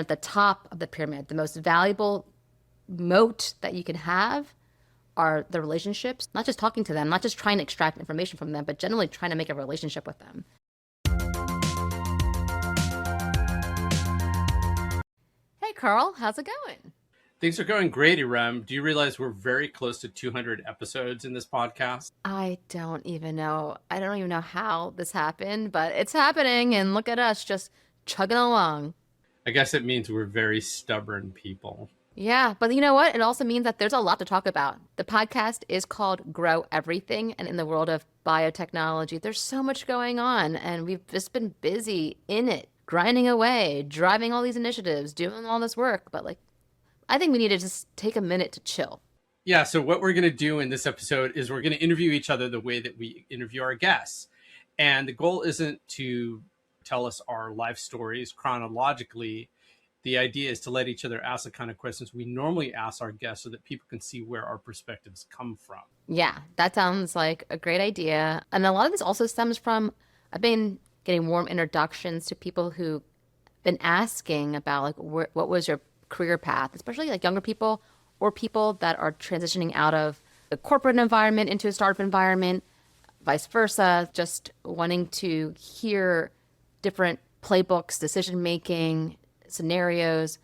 At the top of the pyramid, the most valuable moat that you can have are the relationships, not just talking to them, not just trying to extract information from them, but generally trying to make a relationship with them. Hey, Karl, how's it going? Things are going great, Erum. Do you realize we're very close to 200 episodes in this podcast? I don't even know. I don't even know how this happened, but it's happening. And look at us just chugging along. I guess it means we're very stubborn people. Yeah, but you know what? It also means that there's a lot to talk about. The podcast is called Grow Everything. And in the world of biotechnology, there's so much going on. And we've just been busy in it, grinding away, driving all these initiatives, doing all this work. But I think we need to just take a minute to chill. Yeah, so what we're going to do in this episode is we're going to interview each other the way that we interview our guests. And the goal isn't to tell us our life stories chronologically. The idea is to let each other ask the kind of questions we normally ask our guests so that people can see where our perspectives come from. Yeah, that sounds like a great idea. And a lot of this also stems from, I've been getting warm introductions to people who've been asking about what was your career path, especially like younger people or people that are transitioning out of the corporate environment into a startup environment, vice versa, just wanting to hear different playbooks, decision making, scenarios.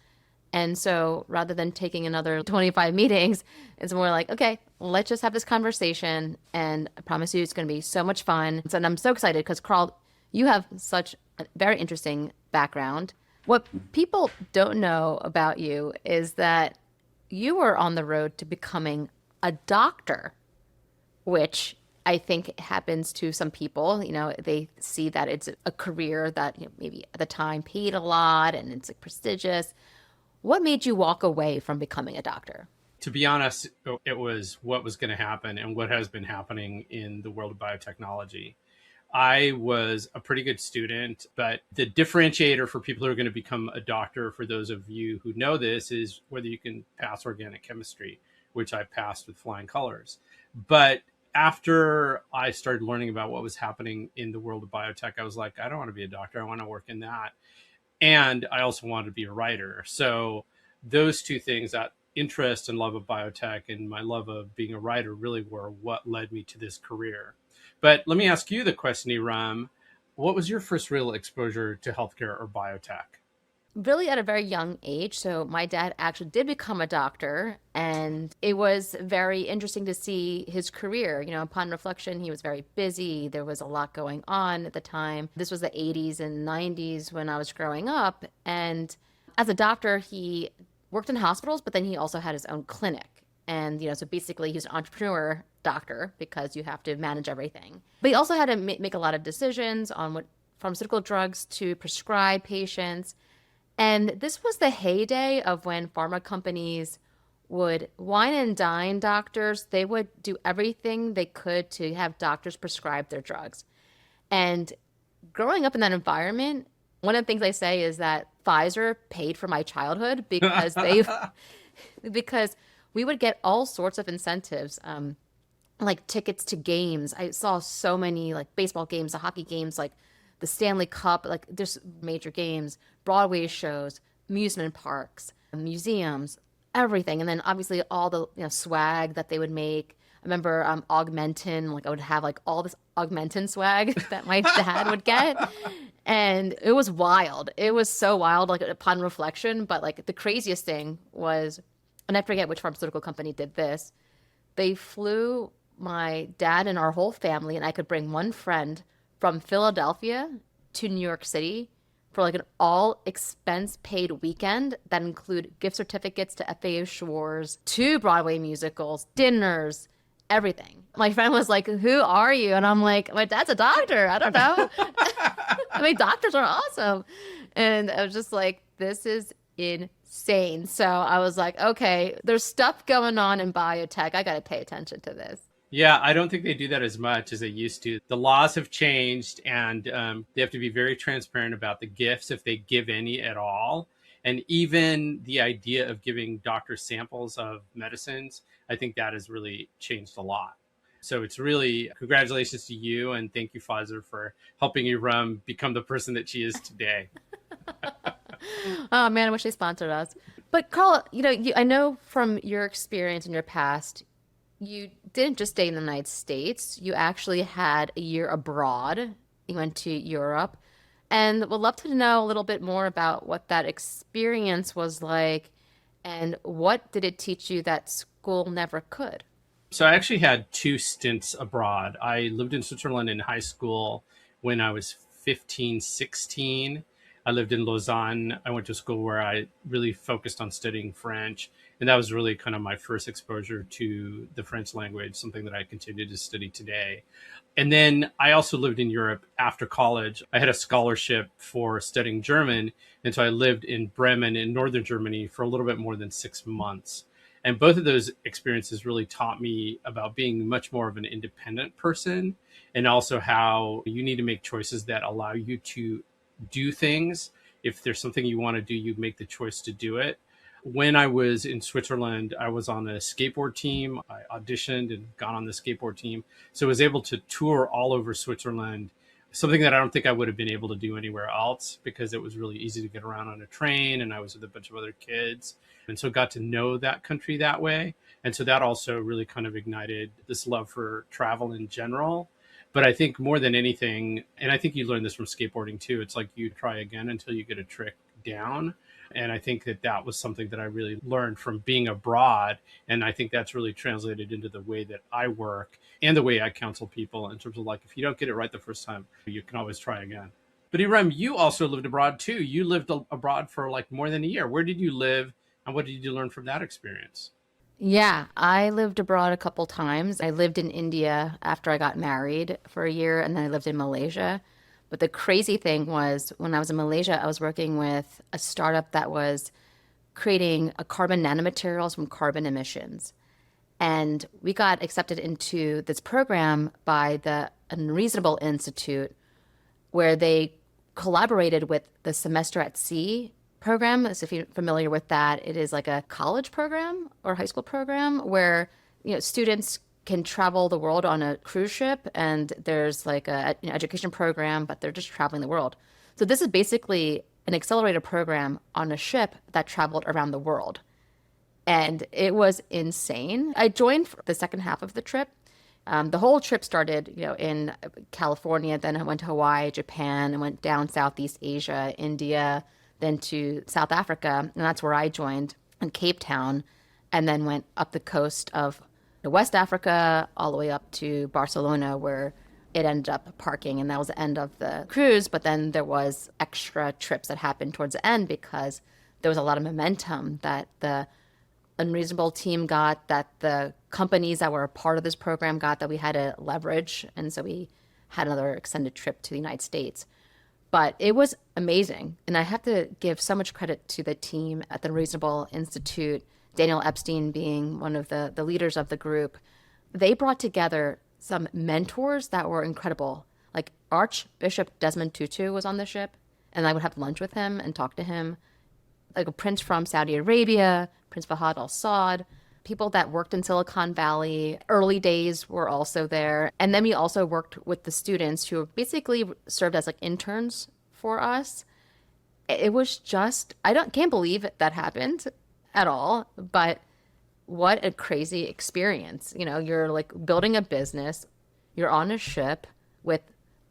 And so rather than taking another 25 meetings, it's more like, okay, let's just have this conversation. And I promise you it's going to be so much fun. And I'm so excited because, Karl, you have such a very interesting background. What people don't know about you is that you were on the road to becoming a doctor, which I think happens to some people. You know, they see that it's a career that maybe at the time paid a lot and it's like prestigious. What made you walk away from becoming a doctor? To be honest, it was what was going to happen and what has been happening in the world of biotechnology. I was a pretty good student, but the differentiator for people who are going to become a doctor, for those of you who know this, is whether you can pass organic chemistry, which I passed with flying colors. But after I started learning about what was happening in the world of biotech, I was like, I don't want to be a doctor. I want to work in that. And I also wanted to be a writer. So those two things, that interest and love of biotech and my love of being a writer, really were what led me to this career. But let me ask you the question, Erum. What was your first real exposure to healthcare or biotech? Really at a very young age. So my dad actually did become a doctor, and it was very interesting to see his career. You know, upon reflection, he was very busy. There was a lot going on at the time. This was the 80s and 90s when I was growing up. And as a doctor, he worked in hospitals, but then he also had his own clinic. And, so basically he's an entrepreneur doctor because you have to manage everything. But he also had to make a lot of decisions on what pharmaceutical drugs to prescribe patients. And this was the heyday of when pharma companies would wine and dine doctors. They would do everything they could to have doctors prescribe their drugs. And growing up in that environment, one of the things I say is that Pfizer paid for my childhood because we would get all sorts of incentives, like tickets to games. I saw so many like baseball games, the hockey games, like the Stanley Cup, like there's major games, Broadway shows, amusement parks, museums, everything. And then obviously all the swag that they would make. I remember Augmentin, like I would have like all this Augmentin swag that my dad would get. And it was wild. It was so wild, like upon reflection. But like the craziest thing was, and I forget which pharmaceutical company did this, they flew my dad and our whole family, and I could bring one friend from Philadelphia to New York City for like an all expense paid weekend that include gift certificates to FAO Shores, 2 Broadway musicals, dinners, everything. My friend was like, "Who are you?" And I'm like, "My dad's a doctor. I don't know." I mean, doctors are awesome. And I was just like, this is insane. So I was like, okay, there's stuff going on in biotech. I got to pay attention to this. Yeah, I don't think they do that as much as they used to. The laws have changed, and they have to be very transparent about the gifts, if they give any at all. And even the idea of giving doctors samples of medicines, I think that has really changed a lot. So it's really congratulations to you, and thank you, Pfizer, for helping Erum become the person that she is today. Oh man, I wish they sponsored us. But Carl, I know from your experience in your past, you didn't just stay in the United States. You actually had a year abroad. You went to Europe, and would love to know a little bit more about what that experience was like, and what did it teach you that school never could? So I actually had two stints abroad. I lived in Switzerland in high school when I was 15, 16. I lived in Lausanne. I went to school where I really focused on studying French. And that was really kind of my first exposure to the French language, something that I continue to study today. And then I also lived in Europe after college. I had a scholarship for studying German. And so I lived in Bremen in northern Germany for a little bit more than 6 months. And both of those experiences really taught me about being much more of an independent person, and also how you need to make choices that allow you to do things. If there's something you want to do, you make the choice to do it. When I was in Switzerland, I was on a skateboard team. I auditioned and got on the skateboard team. So I was able to tour all over Switzerland, something that I don't think I would have been able to do anywhere else because it was really easy to get around on a train and I was with a bunch of other kids. And so got to know that country that way. And so that also really kind of ignited this love for travel in general. But I think more than anything, and I think you learn this from skateboarding too, it's like you try again until you get a trick down. And I think that that was something that I really learned from being abroad. And I think that's really translated into the way that I work and the way I counsel people in terms of like, if you don't get it right the first time, you can always try again. But Erum, you also lived abroad too. You lived abroad for like more than a year. Where did you live and what did you learn from that experience? Yeah, I lived abroad a couple times. I lived in India after I got married for a year, and then I lived in Malaysia. But the crazy thing was, when I was in Malaysia, I was working with a startup that was creating a carbon nanomaterials from carbon emissions. And we got accepted into this program by the Unreasonable Institute, where they collaborated with the Semester at Sea program. As if you're familiar with that, it is like a college program or high school program where students can travel the world on a cruise ship, and there's like a education program, but they're just traveling the world. So this is basically an accelerator program on a ship that traveled around the world. And it was insane. I joined for the second half of the trip. The whole trip started, in California. Then I went to Hawaii, Japan, and went down Southeast Asia, India, then to South Africa, and that's where I joined in Cape Town, and then went up the coast of West Africa all the way up to Barcelona, where it ended up parking, and that was the end of the cruise. But then there was extra trips that happened towards the end because there was a lot of momentum that the Unreasonable team got, that the companies that were a part of this program got, that we had to leverage. And so we had another extended trip to the United States. But it was amazing. And I have to give so much credit to the team at the Unreasonable Institute, Daniel Epstein being one of the leaders of the group. They brought together some mentors that were incredible. Like Archbishop Desmond Tutu was on the ship, and I would have lunch with him and talk to him. Like a prince from Saudi Arabia, Prince Fahad Al Saud, people that worked in Silicon Valley, early days were also there. And then we also worked with the students who basically served as like interns for us. It was just, can't believe that happened at all, but what a crazy experience. You're like building a business, you're on a ship with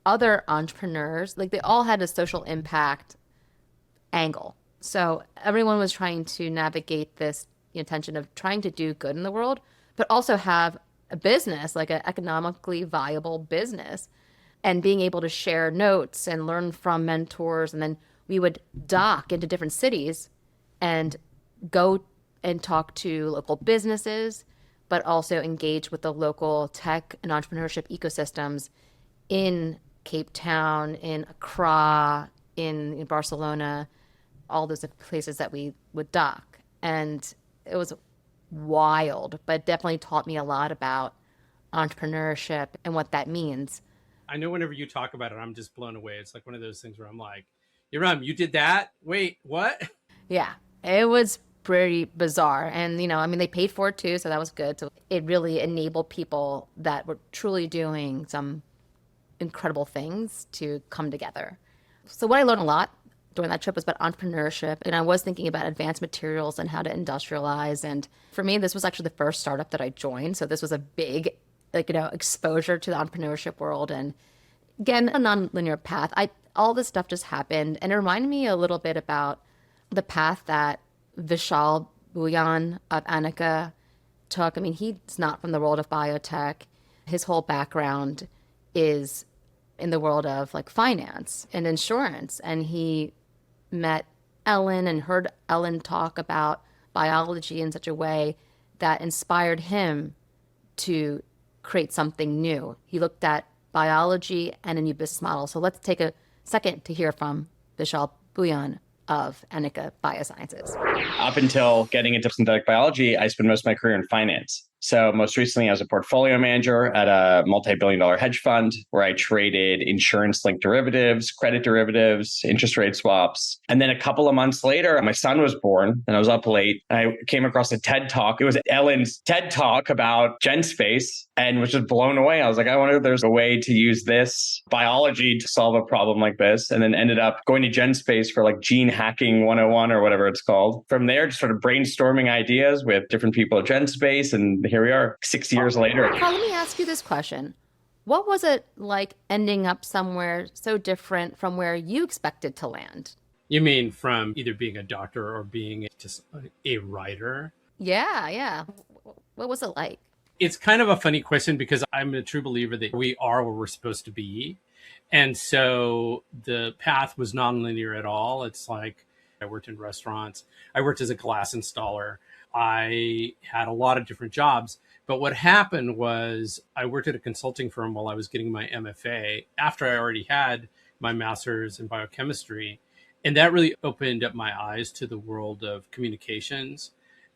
other entrepreneurs, like they all had a social impact angle. So everyone was trying to navigate this tension of trying to do good in the world, but also have a business, like an economically viable business, and being able to share notes and learn from mentors. And then we would dock into different cities and go and talk to local businesses, but also engage with the local tech and entrepreneurship ecosystems in Cape Town, in Accra, in Barcelona, all those places that we would dock. And it was wild, but definitely taught me a lot about entrepreneurship and what that means. I know whenever you talk about it, I'm just blown away. It's like one of those things where I'm like, Erum, you did that? Wait, what? Yeah, it was pretty bizarre. And, they paid for it too, so that was good. So it really enabled people that were truly doing some incredible things to come together. So what I learned a lot during that trip was about entrepreneurship. And I was thinking about advanced materials and how to industrialize. And for me, this was actually the first startup that I joined. So this was a big, exposure to the entrepreneurship world. And again, a non-linear path. All this stuff just happened. And it reminded me a little bit about the path that Vishaal Bhuyan of Anika took. I mean, he's not from the world of biotech. His whole background is in the world of like finance and insurance. And he met Ellen and heard Ellen talk about biology in such a way that inspired him to create something new. He looked at biology and a new business model. So let's take a second to hear from Vishaal Bhuyan of Anika Biosciences. Up until getting into synthetic biology, I spent most of my career in finance. So most recently, I was a portfolio manager at a multi-billion-dollar hedge fund where I traded insurance-linked derivatives, credit derivatives, interest rate swaps. And then a couple of months later, my son was born and I was up late. I came across a TED Talk. It was Ellen's TED Talk about Genspace and was just blown away. I was like, I wonder if there's a way to use this biology to solve a problem like this. And then ended up going to Genspace for like gene hacking 101 or whatever it's called. From there, just sort of brainstorming ideas with different people at Genspace, and here we are 6 years later. Carl, let me ask you this question. What was it like ending up somewhere so different from where you expected to land? You mean from either being a doctor or being just a writer? Yeah. What was it like? It's kind of a funny question because I'm a true believer that we are where we're supposed to be. And so the path was nonlinear at all. It's like I worked in restaurants. I worked as a glass installer. I had a lot of different jobs. But what happened was I worked at a consulting firm while I was getting my MFA after I already had my master's in biochemistry. And that really opened up my eyes to the world of communications.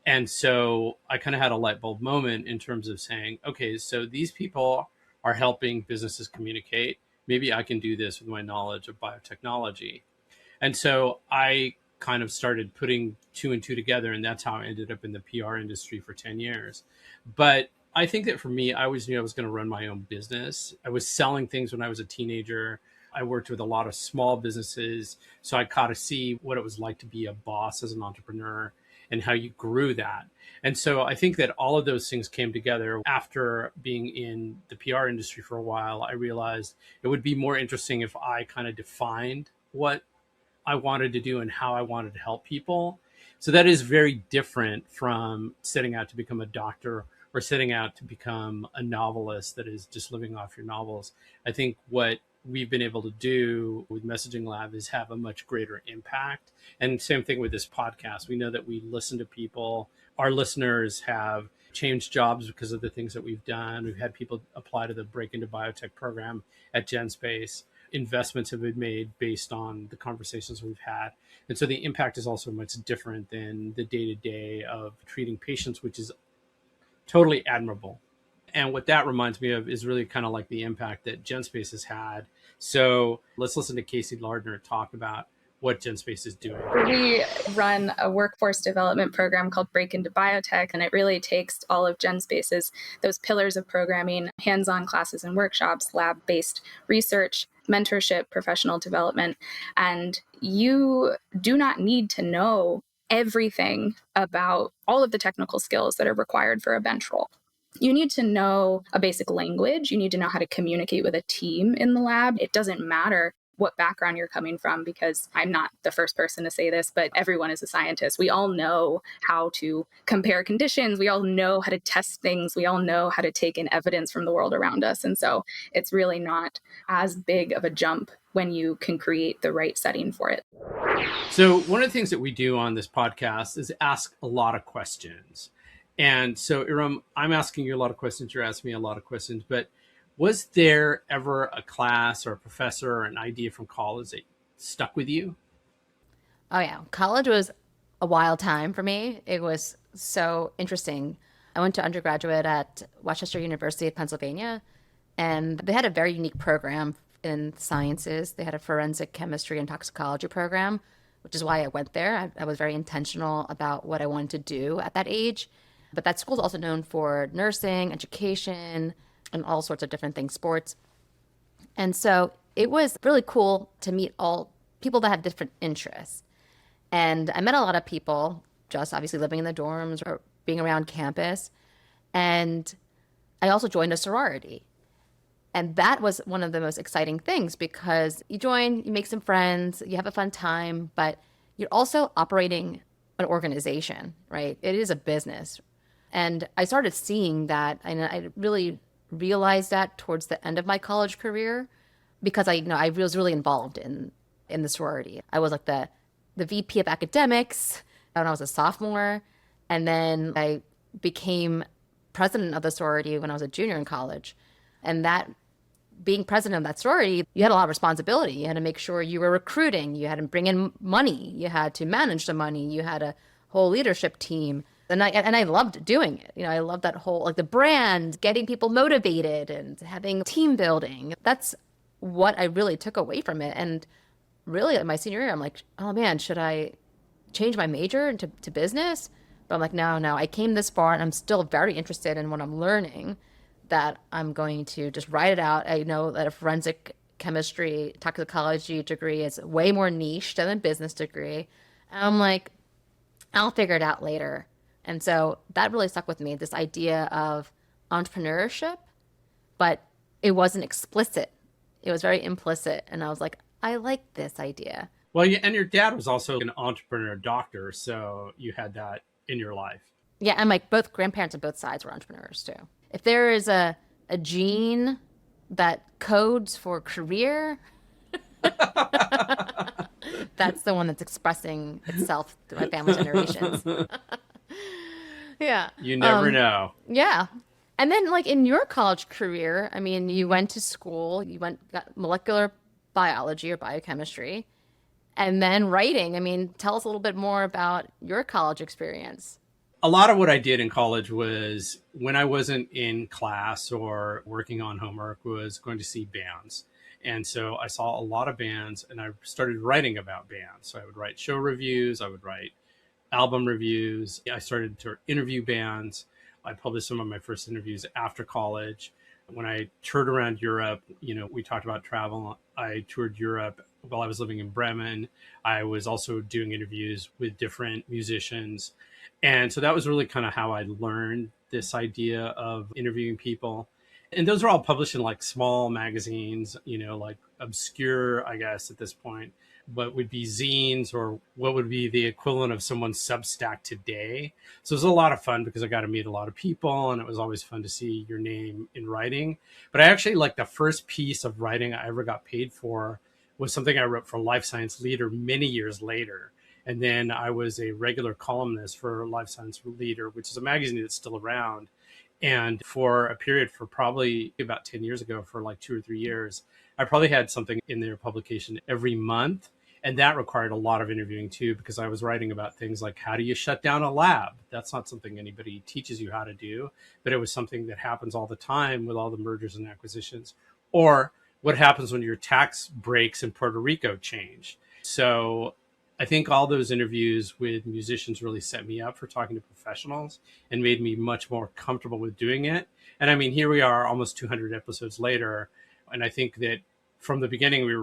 And so I kind of had a light bulb moment in terms of saying, okay, so these people are helping businesses communicate. Maybe I can do this with my knowledge of biotechnology. And so I kind of started putting two and two together, and that's how I ended up in the PR industry for 10 years. But I think that for me, I always knew I was going to run my own business. I was selling things when I was a teenager. I worked with a lot of small businesses, so I got to see what it was like to be a boss as an entrepreneur and how you grew that. And so I think that all of those things came together. After being in the PR industry for a while, I realized it would be more interesting if I kind of defined what I wanted to do and how I wanted to help people. So that is very different from setting out to become a doctor or setting out to become a novelist that is just living off your novels. I think what we've been able to do with Messaging Lab is have a much greater impact. And same thing with this podcast. We know that we listen to people. Our listeners have changed jobs because of the things that we've done. We've had people apply to the Break into Biotech program at Genspace. Investments have been made based on the conversations we've had. And so the impact is also much different than the day-to-day of treating patients, which is totally admirable. And what that reminds me of is really kind of like the impact that Genspace has had. So let's listen to Casey Lardner talk about what Genspace is doing. We run a workforce development program called Break into Biotech, and it really takes all of Genspace's, those pillars of programming, hands-on classes and workshops, lab-based research, mentorship, professional development, and you do not need to know everything about all of the technical skills that are required for a bench role. You need to know a basic language. You need to know how to communicate with a team in the lab. It doesn't matter what background you're coming from, because I'm not the first person to say this, but everyone is a scientist. We all know how to compare conditions. We all know how to test things. We all know how to take in evidence from the world around us. And so it's really not as big of a jump when you can create the right setting for it. So one of the things that we do on this podcast is ask a lot of questions. And so, Erum, I'm asking you a lot of questions. You're asking me a lot of questions. But was there ever a class or a professor or an idea from college that stuck with you? Oh, yeah. College was a wild time for me. It was so interesting. I went to undergraduate at Westchester University of Pennsylvania, and they had a very unique program in sciences. They had a forensic chemistry and toxicology program, which is why I went there. I was very intentional about what I wanted to do at that age. But that school is also known for nursing, education, and all sorts of different things, sports. And so it was really cool to meet all people that have different interests. And I met a lot of people just obviously living in the dorms or being around campus. And I also joined a sorority. And that was one of the most exciting things because you join, you make some friends, you have a fun time, but you're also operating an organization, right? It is a business. And I started seeing that, and I really realized that towards the end of my college career because I was really involved in the sorority. I was like the VP of academics when I was a sophomore, and then I became president of the sorority when I was a junior in college. And that being president of that sorority, you had a lot of responsibility. You had to make sure you were recruiting. You had to bring in money. You had to manage the money. You had a whole leadership team. And I loved doing it. I loved that whole, like the brand, getting people motivated and having team building. That's what I really took away from it. And really in my senior year, I'm like, oh man, should I change my major into business? But I'm like, no, I came this far and I'm still very interested in what I'm learning, that I'm going to just write it out. I know that a forensic chemistry toxicology degree is way more niche than a business degree. And I'm like, I'll figure it out later. And so that really stuck with me, this idea of entrepreneurship, but it wasn't explicit. It was very implicit. And I was like, I like this idea. Well, and your dad was also an entrepreneur doctor, so you had that in your life. Yeah, and my both grandparents on both sides were entrepreneurs too. If there is a gene that codes for career, that's the one that's expressing itself through my family generations. Yeah. You never know. Yeah. And then like in your college career, I mean, you went to school, got molecular biology or biochemistry, and then writing. I mean, tell us a little bit more about your college experience. A lot of what I did in college was when I wasn't in class or working on homework was going to see bands. And so I saw a lot of bands and I started writing about bands. So I would write show reviews, I would write album reviews. I started to interview bands. I published some of my first interviews after college. When I toured around Europe, we talked about travel. I toured Europe while I was living in Bremen. I was also doing interviews with different musicians. And so that was really kind of how I learned this idea of interviewing people. And those are all published in like small magazines, like obscure, I guess, at this point, what would be zines or what would be the equivalent of someone's Substack today. So it was a lot of fun because I got to meet a lot of people and it was always fun to see your name in writing. But I actually like the first piece of writing I ever got paid for was something I wrote for Life Science Leader many years later. And then I was a regular columnist for Life Science Leader, which is a magazine that's still around. And for a period for probably about 10 years ago, for like 2 or 3 years, I probably had something in their publication every month. And that required a lot of interviewing too, because I was writing about things like how do you shut down a lab? That's not something anybody teaches you how to do, but it was something that happens all the time with all the mergers and acquisitions. Or what happens when your tax breaks in Puerto Rico change. So I think all those interviews with musicians really set me up for talking to professionals and made me much more comfortable with doing it. And I mean, here we are almost 200 episodes later. And I think that from the beginning, we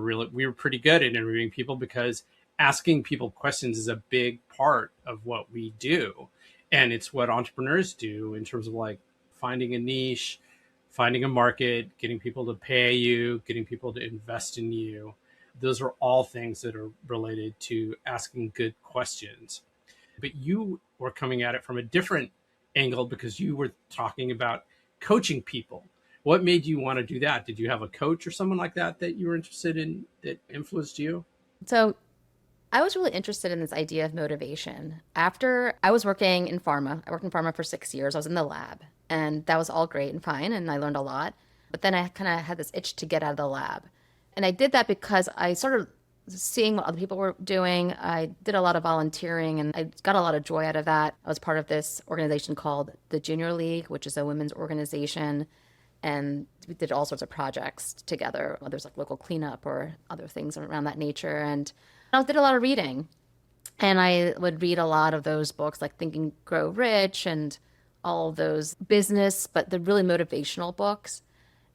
were pretty good at interviewing people because asking people questions is a big part of what we do. And it's what entrepreneurs do in terms of like finding a niche, finding a market, getting people to pay you, getting people to invest in you. Those are all things that are related to asking good questions. But you were coming at it from a different angle because you were talking about coaching people. What made you want to do that? Did you have a coach or someone like that you were interested in that influenced you? So I was really interested in this idea of motivation. After I was working in pharma, I worked in pharma for 6 years. I was in the lab and that was all great and fine. And I learned a lot. But then I kind of had this itch to get out of the lab. And I did that because I started seeing what other people were doing. I did a lot of volunteering and I got a lot of joy out of that. I was part of this organization called the Junior League, which is a women's organization. And we did all sorts of projects together, whether it's like local cleanup or other things around that nature. And I did a lot of reading. And I would read a lot of those books like Think and Grow Rich and all of those business, but the really motivational books.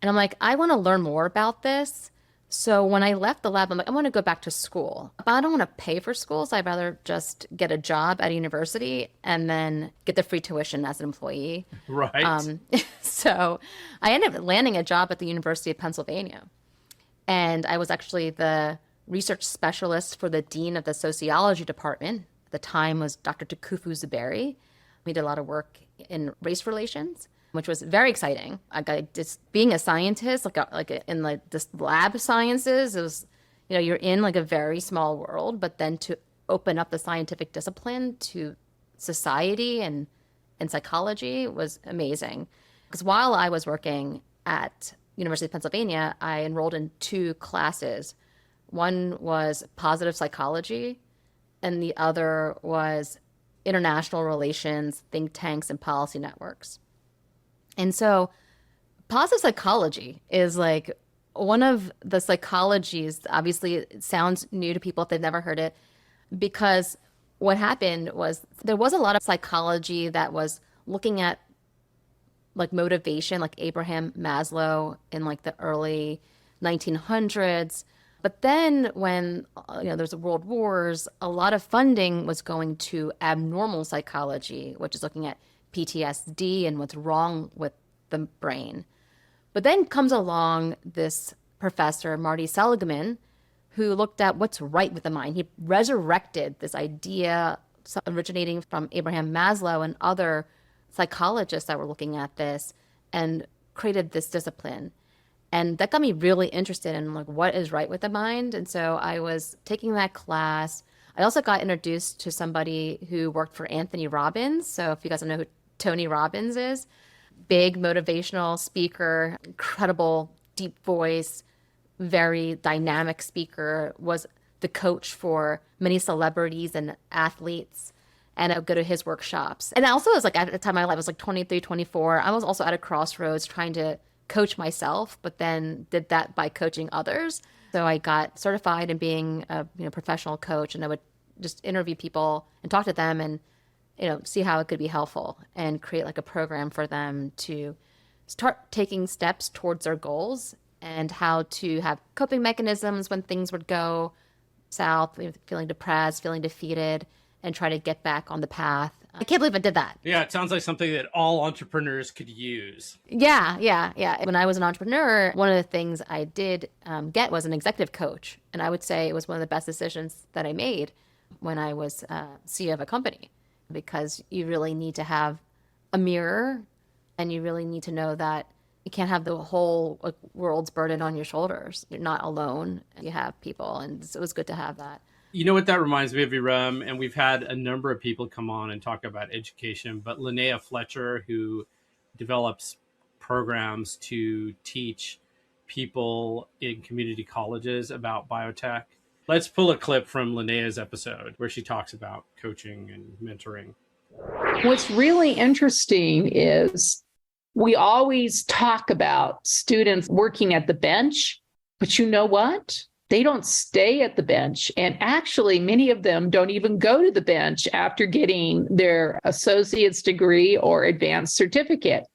And I'm like, I want to learn more about this. So when I left the lab, I'm like, I want to go back to school, but I don't want to pay for school. So I'd rather just get a job at a university and then get the free tuition as an employee. Right. So I ended up landing a job at the University of Pennsylvania. And I was actually the research specialist for the dean of the sociology department. At the time was Dr. Takufu Zuberi. We did a lot of work in race relations, which was very exciting. I got just being a scientist, in like this lab sciences, it was, you're in like a very small world, but then to open up the scientific discipline to society and psychology was amazing. Because while I was working at University of Pennsylvania, I enrolled in two classes. One was positive psychology, and the other was international relations, think tanks, and policy networks. And so positive psychology is like one of the psychologies, obviously it sounds new to people if they've never heard it, because what happened was there was a lot of psychology that was looking at like motivation, like Abraham Maslow in like the early 1900s. But then when there's world wars, a lot of funding was going to abnormal psychology, which is looking at PTSD and what's wrong with the brain. But then comes along this professor, Marty Seligman, who looked at what's right with the mind. He resurrected this idea originating from Abraham Maslow and other psychologists that were looking at this and created this discipline. And that got me really interested in like what is right with the mind. And so I was taking that class. I also got introduced to somebody who worked for Anthony Robbins. So if you guys don't know who Tony Robbins is, big motivational speaker, incredible deep voice, very dynamic speaker, was the coach for many celebrities and athletes. And I would go to his workshops. And I also was like, at the time I was like 23, 24. I was also at a crossroads trying to coach myself, but then did that by coaching others. So I got certified in being a professional coach, and I would just interview people and talk to them and see how it could be helpful and create like a program for them to start taking steps towards their goals and how to have coping mechanisms when things would go south, feeling depressed, feeling defeated, and try to get back on the path. I can't believe I did that. Yeah, it sounds like something that all entrepreneurs could use. Yeah. When I was an entrepreneur, one of the things I did get was an executive coach. And I would say it was one of the best decisions that I made when I was CEO of a company, because you really need to have a mirror and you really need to know that you can't have the whole world's burden on your shoulders. You're not alone. You have people, and it was good to have that. You know what that reminds me of, Erum? And we've had a number of people come on and talk about education, but Linnea Fletcher, who develops programs to teach people in community colleges about biotech. Let's pull a clip from Linnea's episode where she talks about coaching and mentoring. What's really interesting is we always talk about students working at the bench, but you know what? They don't stay at the bench. And actually, many of them don't even go to the bench after getting their associate's degree or advanced certificate.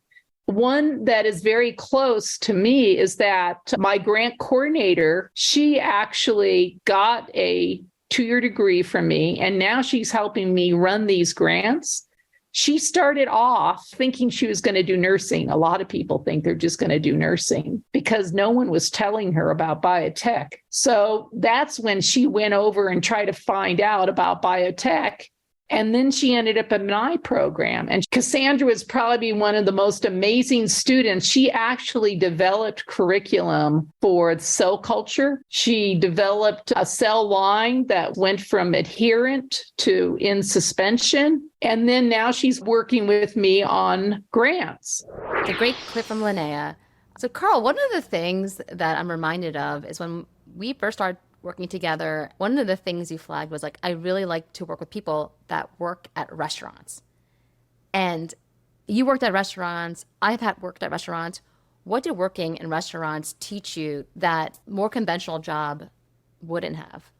One that is very close to me is that my grant coordinator, she actually got a 2-year degree from me, and now she's helping me run these grants. She started off thinking she was going to do nursing. A lot of people think they're just going to do nursing because no one was telling her about biotech. So that's when she went over and tried to find out about biotech. And then she ended up in my program. And Cassandra was probably one of the most amazing students. She actually developed curriculum for cell culture. She developed a cell line that went from adherent to in suspension. And then now she's working with me on grants. It's a great clip from Linnea. So Karl, one of the things that I'm reminded of is when we first started working together, one of the things you flagged was like, I really like to work with people that work at restaurants. And you worked at restaurants. I've worked at restaurants. What did working in restaurants teach you that more conventional job wouldn't have?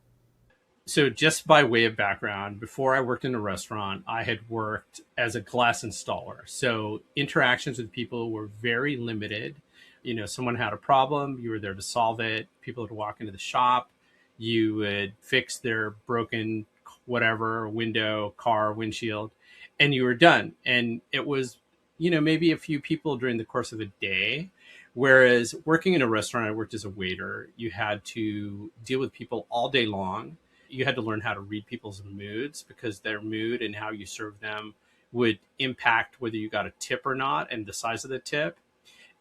So just by way of background, before I worked in a restaurant, I had worked as a glass installer. So interactions with people were very limited. someone had a problem, you were there to solve it. People would walk into the shop, you would fix their broken whatever window, car, windshield, and you were done. And it was, maybe a few people during the course of a day. Whereas working in a restaurant, I worked as a waiter, you had to deal with people all day long. You had to learn how to read people's moods, because their mood and how you serve them would impact whether you got a tip or not and the size of the tip.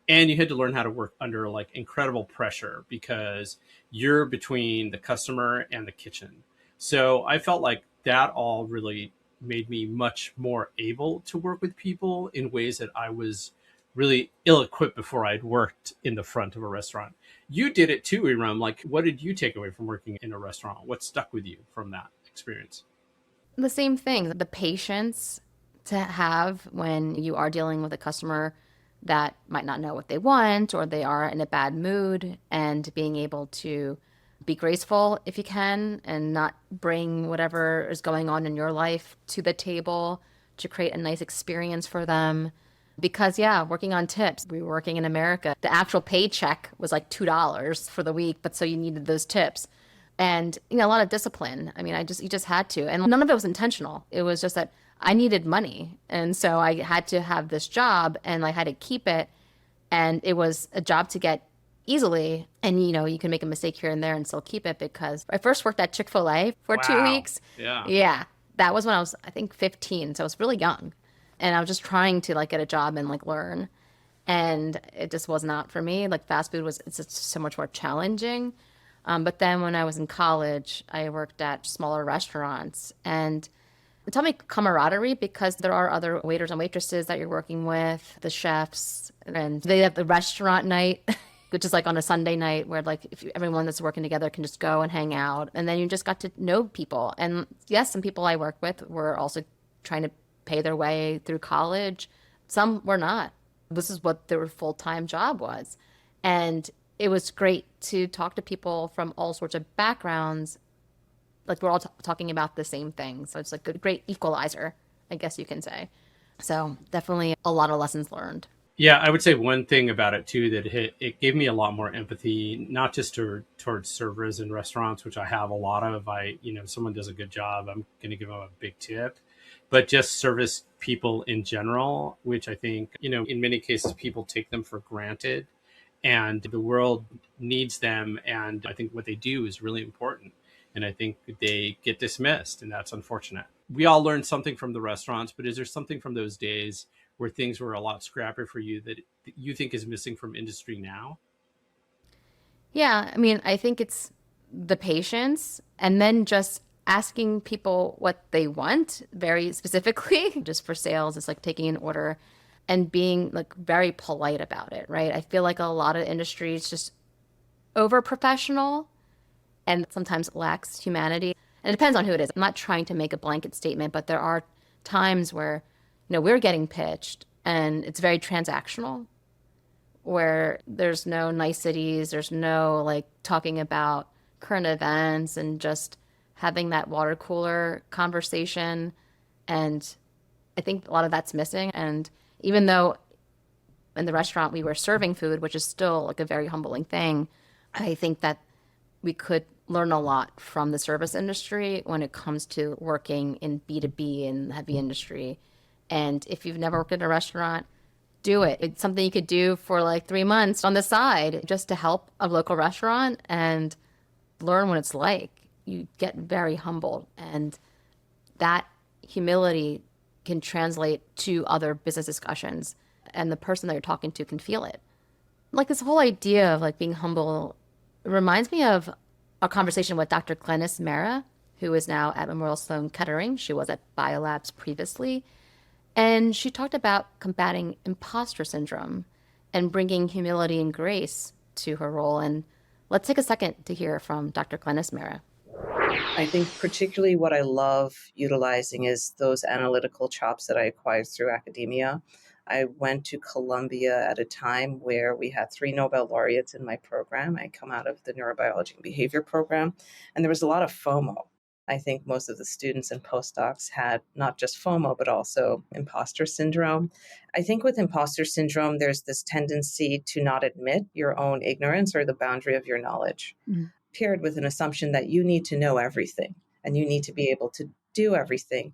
And you had to learn how to work under like incredible pressure, because you're between the customer and the kitchen. So I felt like that all really made me much more able to work with people in ways that I was really ill-equipped before I'd worked in the front of a restaurant. You did it too, Erum. Like, what did you take away from working in a restaurant? What stuck with you from that experience? The same thing, the patience to have when you are dealing with a customer that might not know what they want, or they are in a bad mood, and being able to be graceful if you can and not bring whatever is going on in your life to the table to create a nice experience for them. Because, yeah, working on tips, we were working in America. The actual paycheck was like $2 for the week, but so you needed those tips. And, a lot of discipline. I mean, you just had to. And none of it was intentional. It was just that I needed money. And so I had to have this job, and I had to keep it. And it was a job to get easily. And, you can make a mistake here and there and still keep it, because I first worked at Chick-fil-A for 2 weeks. Yeah. Yeah. That was when I was, I think, 15. So I was really young. And I was just trying to like get a job and like learn. And it just was not for me. Like fast food it's just so much more challenging. But then when I was in college, I worked at smaller restaurants, and it taught me camaraderie, because there are other waiters and waitresses that you're working with, the chefs, and they have the restaurant night, which is like on a Sunday night where like everyone that's working together can just go and hang out. And then you just got to know people. And yes, some people I work with were also trying to pay their way through college. Some were not. This is what their full-time job was. And it was great to talk to people from all sorts of backgrounds. Like we're all talking about the same thing. So it's like a great equalizer, I guess you can say. So definitely a lot of lessons learned. Yeah, I would say one thing about it too, that it gave me a lot more empathy, not just towards servers in restaurants, which I have a lot of. If someone does a good job, I'm going to give them a big tip, but just service people in general, which I think, in many cases, people take them for granted, and the world needs them. And I think what they do is really important. And I think they get dismissed, and that's unfortunate. We all learned something from the restaurants, but is there something from those days where things were a lot scrappier for you that you think is missing from industry now? Yeah, I mean, I think it's the patience, and then just asking people what they want very specifically. Just for sales, it's like taking an order and being like very polite about it, right? I feel like a lot of industries just over professional and sometimes lacks humanity. And it depends on who it is. I'm not trying to make a blanket statement, but there are times where, we're getting pitched and it's very transactional, where there's no niceties, there's no like talking about current events and just having that water cooler conversation. And I think a lot of that's missing. And even though in the restaurant we were serving food, which is still like a very humbling thing, I think that we could learn a lot from the service industry when it comes to working in B2B in the heavy industry. And if you've never worked in a restaurant, do it. It's something you could do for like 3 months on the side just to help a local restaurant and learn what it's like. You get very humbled, and that humility can translate to other business discussions, and the person that you're talking to can feel it. Like this whole idea of like being humble reminds me of a conversation with Dr. Glennis Mehra, who is now at Memorial Sloan Kettering. She was at Biolabs previously. And she talked about combating imposter syndrome and bringing humility and grace to her role. And let's take a second to hear from Dr. Glennis Mehra. I think particularly what I love utilizing is those analytical chops that I acquired through academia. I went to Columbia at a time where we had 3 Nobel laureates in my program. I come out of the neurobiology and behavior program, and there was a lot of FOMO. I think most of the students and postdocs had not just FOMO, but also imposter syndrome. I think with imposter syndrome, there's this tendency to not admit your own ignorance or the boundary of your knowledge, paired with an assumption that you need to know everything and you need to be able to do everything.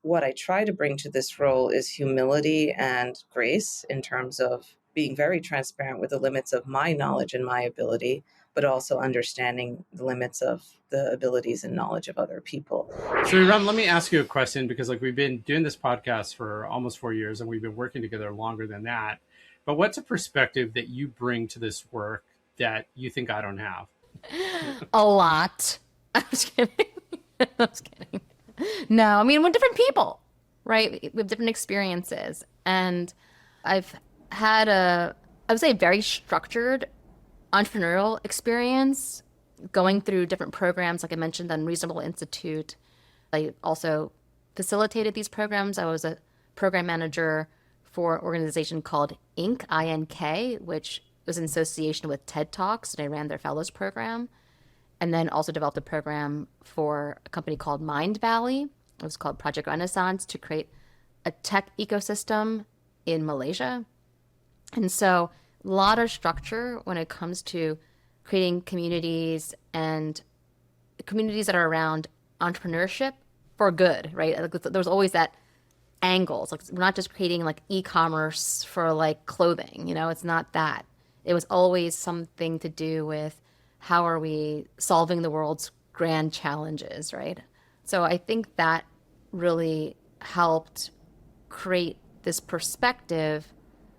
What I try to bring to this role is humility and grace in terms of being very transparent with the limits of my knowledge and my ability, but also understanding the limits of the abilities and knowledge of other people. So, Erum, let me ask you a question, because we've been doing this podcast for almost 4 years and we've been working together longer than that. But what's a perspective that you bring to this work that you think I don't have? A lot. I was kidding. I was kidding. No, I mean, we're different people, right? We have different experiences. And I've had I would say, very structured entrepreneurial experience going through different programs. Like I mentioned, the Unreasonable Institute. I also facilitated these programs. I was a program manager for an organization called INK, INK, which was in association with TED Talks, and I ran their fellows program. And then also developed a program for a company called Mind Valley. It was called Project Renaissance, to create a tech ecosystem in Malaysia. And so a lot of structure when it comes to creating communities, and communities that are around entrepreneurship for good, right? Like, there's always that angles. Like, we're not just creating like e-commerce for like clothing, it's not that. It was always something to do with how are we solving the world's grand challenges, right? So I think that really helped create this perspective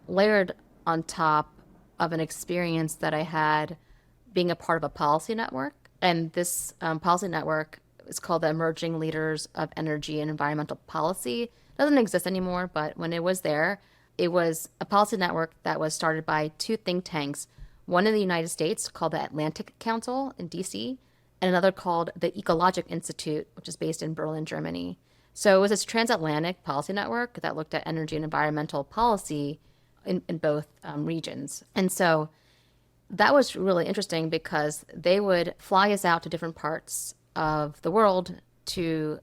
layered on top of an experience that I had being a part of a policy network. And this policy network is called the Emerging Leaders of Energy and Environmental Policy. It doesn't exist anymore, but when it was there, it was a policy network that was started by two think tanks, one in the United States called the Atlantic Council in DC, and another called the Ecologic Institute, which is based in Berlin, Germany. So it was this transatlantic policy network that looked at energy and environmental policy in both regions. And so that was really interesting, because they would fly us out to different parts of the world to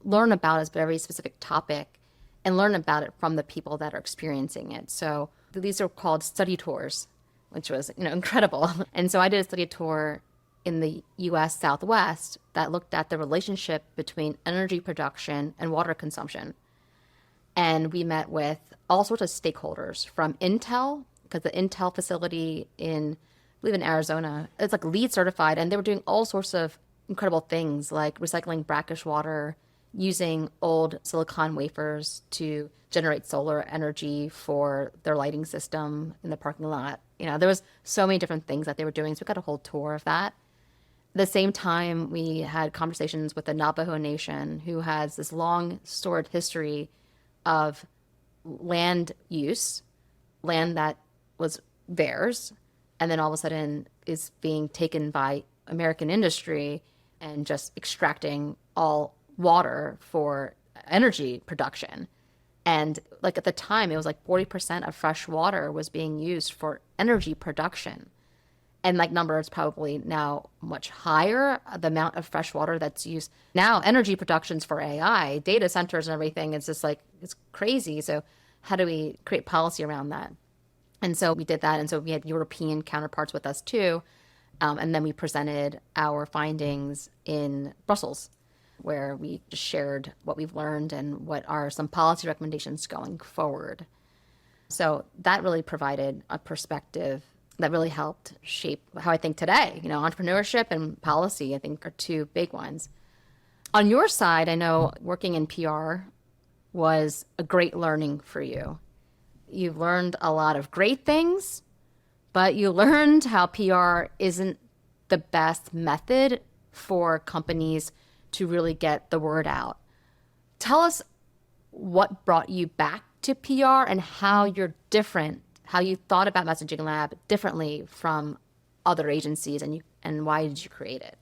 learn about a very specific topic and learn about it from the people that are experiencing it. So these are called study tours, which was, incredible. And so I did a study tour in the US Southwest that looked at the relationship between energy production and water consumption. And we met with all sorts of stakeholders, from Intel, because the Intel facility I believe in Arizona, it's like LEED certified, and they were doing all sorts of incredible things, like recycling brackish water, using old silicon wafers to generate solar energy for their lighting system in the parking lot. There was so many different things that they were doing. So we got a whole tour of that. At the same time, we had conversations with the Navajo Nation, who has this long storied history of land use, land that was theirs, and then all of a sudden is being taken by American industry and just extracting all water for energy production. And like at the time, it was like 40% of fresh water was being used for energy production. And like number is probably now much higher, the amount of fresh water that's used. Now energy production's for AI, data centers and everything. It's just like, it's crazy. So how do we create policy around that? And so we did that. And so we had European counterparts with us too. And then we presented our findings in Brussels, where we just shared what we've learned and what are some policy recommendations going forward. So that really provided a perspective that really helped shape how I think today. Entrepreneurship and policy, I think, are two big ones. On your side, I know working in PR was a great learning for you. You've learned a lot of great things, but you learned how PR isn't the best method for companies to really get the word out. Tell us what brought you back to PR and how you're different, how you thought about Messaging Lab differently from other agencies, and why did you create it?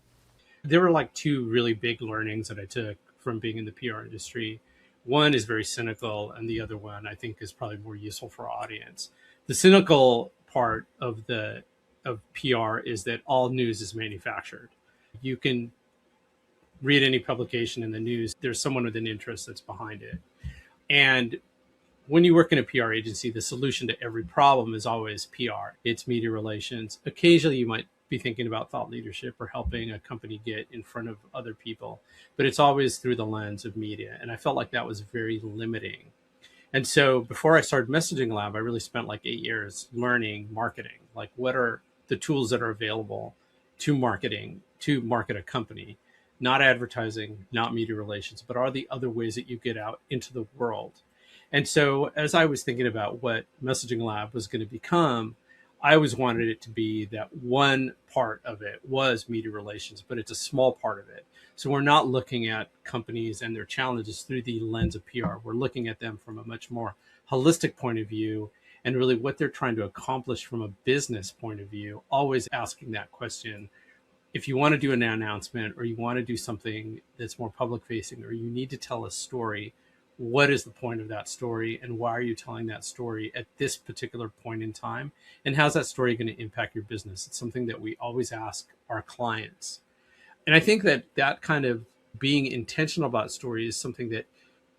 There were like two really big learnings that I took from being in the PR industry. One is very cynical, and the other one I think is probably more useful for our audience. The cynical part of PR is that all news is manufactured. You can read any publication in the news, there's someone with an interest that's behind it. And when you work in a PR agency, the solution to every problem is always PR. It's media relations. Occasionally, you might be thinking about thought leadership or helping a company get in front of other people, but it's always through the lens of media. And I felt like that was very limiting. And so before I started Messaging Lab, I really spent like 8 years learning marketing. Like, what are the tools that are available to marketing, to market a company? Not advertising, not media relations, but are the other ways that you get out into the world? And so as I was thinking about what Messaging Lab was going to become, I always wanted it to be that one part of it was media relations, but it's a small part of it. So we're not looking at companies and their challenges through the lens of PR. We're looking at them from a much more holistic point of view and really what they're trying to accomplish from a business point of view, always asking that question. If you want to do an announcement or you want to do something that's more public facing, or you need to tell a story, what is the point of that story and why are you telling that story at this particular point in time? And how's that story going to impact your business? It's something that we always ask our clients. And I think that that kind of being intentional about story is something that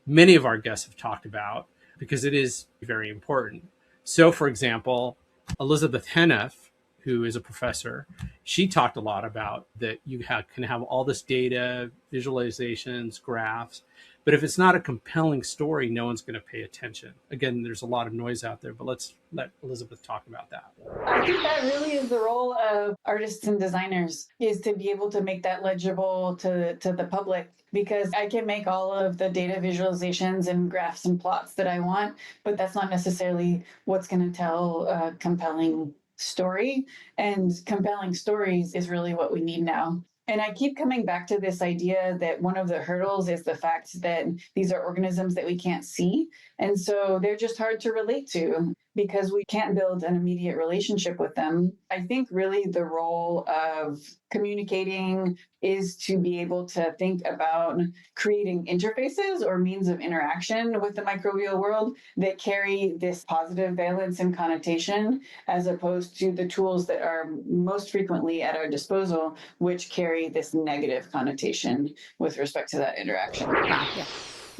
many of our guests have talked about because it is very important. So, for example, Elizabeth Hénaff, who is a professor, she talked a lot about that you can have all this data, visualizations, graphs, but if it's not a compelling story, no one's going to pay attention. Again, there's a lot of noise out there, but let's let Elizabeth talk about that. I think that really is the role of artists and designers, is to be able to make that legible to the public. Because I can make all of the data visualizations and graphs and plots that I want, but that's not necessarily what's going to tell a compelling story. And compelling stories is really what we need now. And I keep coming back to this idea that one of the hurdles is the fact that these are organisms that we can't see. And so they're just hard to relate to because we can't build an immediate relationship with them. I think really the role of communicating is to be able to think about creating interfaces or means of interaction with the microbial world that carry this positive valence and connotation, as opposed to the tools that are most frequently at our disposal, which carry this negative connotation with respect to that interaction. Wow, yeah.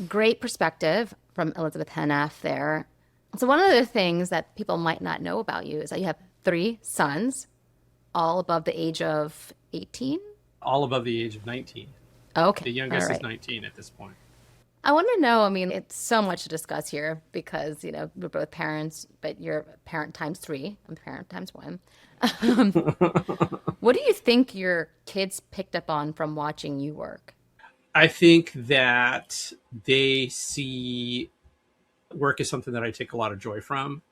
Great perspective from Elizabeth Hénaff there. So one of the things that people might not know about you is that you have 3 sons, all above the age of 18? All above the age of 19. Okay. The youngest is 19 at this point. I want to know, I mean, it's so much to discuss here because, we're both parents, but you're a parent times 3. I'm a parent times 1. What do you think your kids picked up on from watching you work? I think that they see work as something that I take a lot of joy from.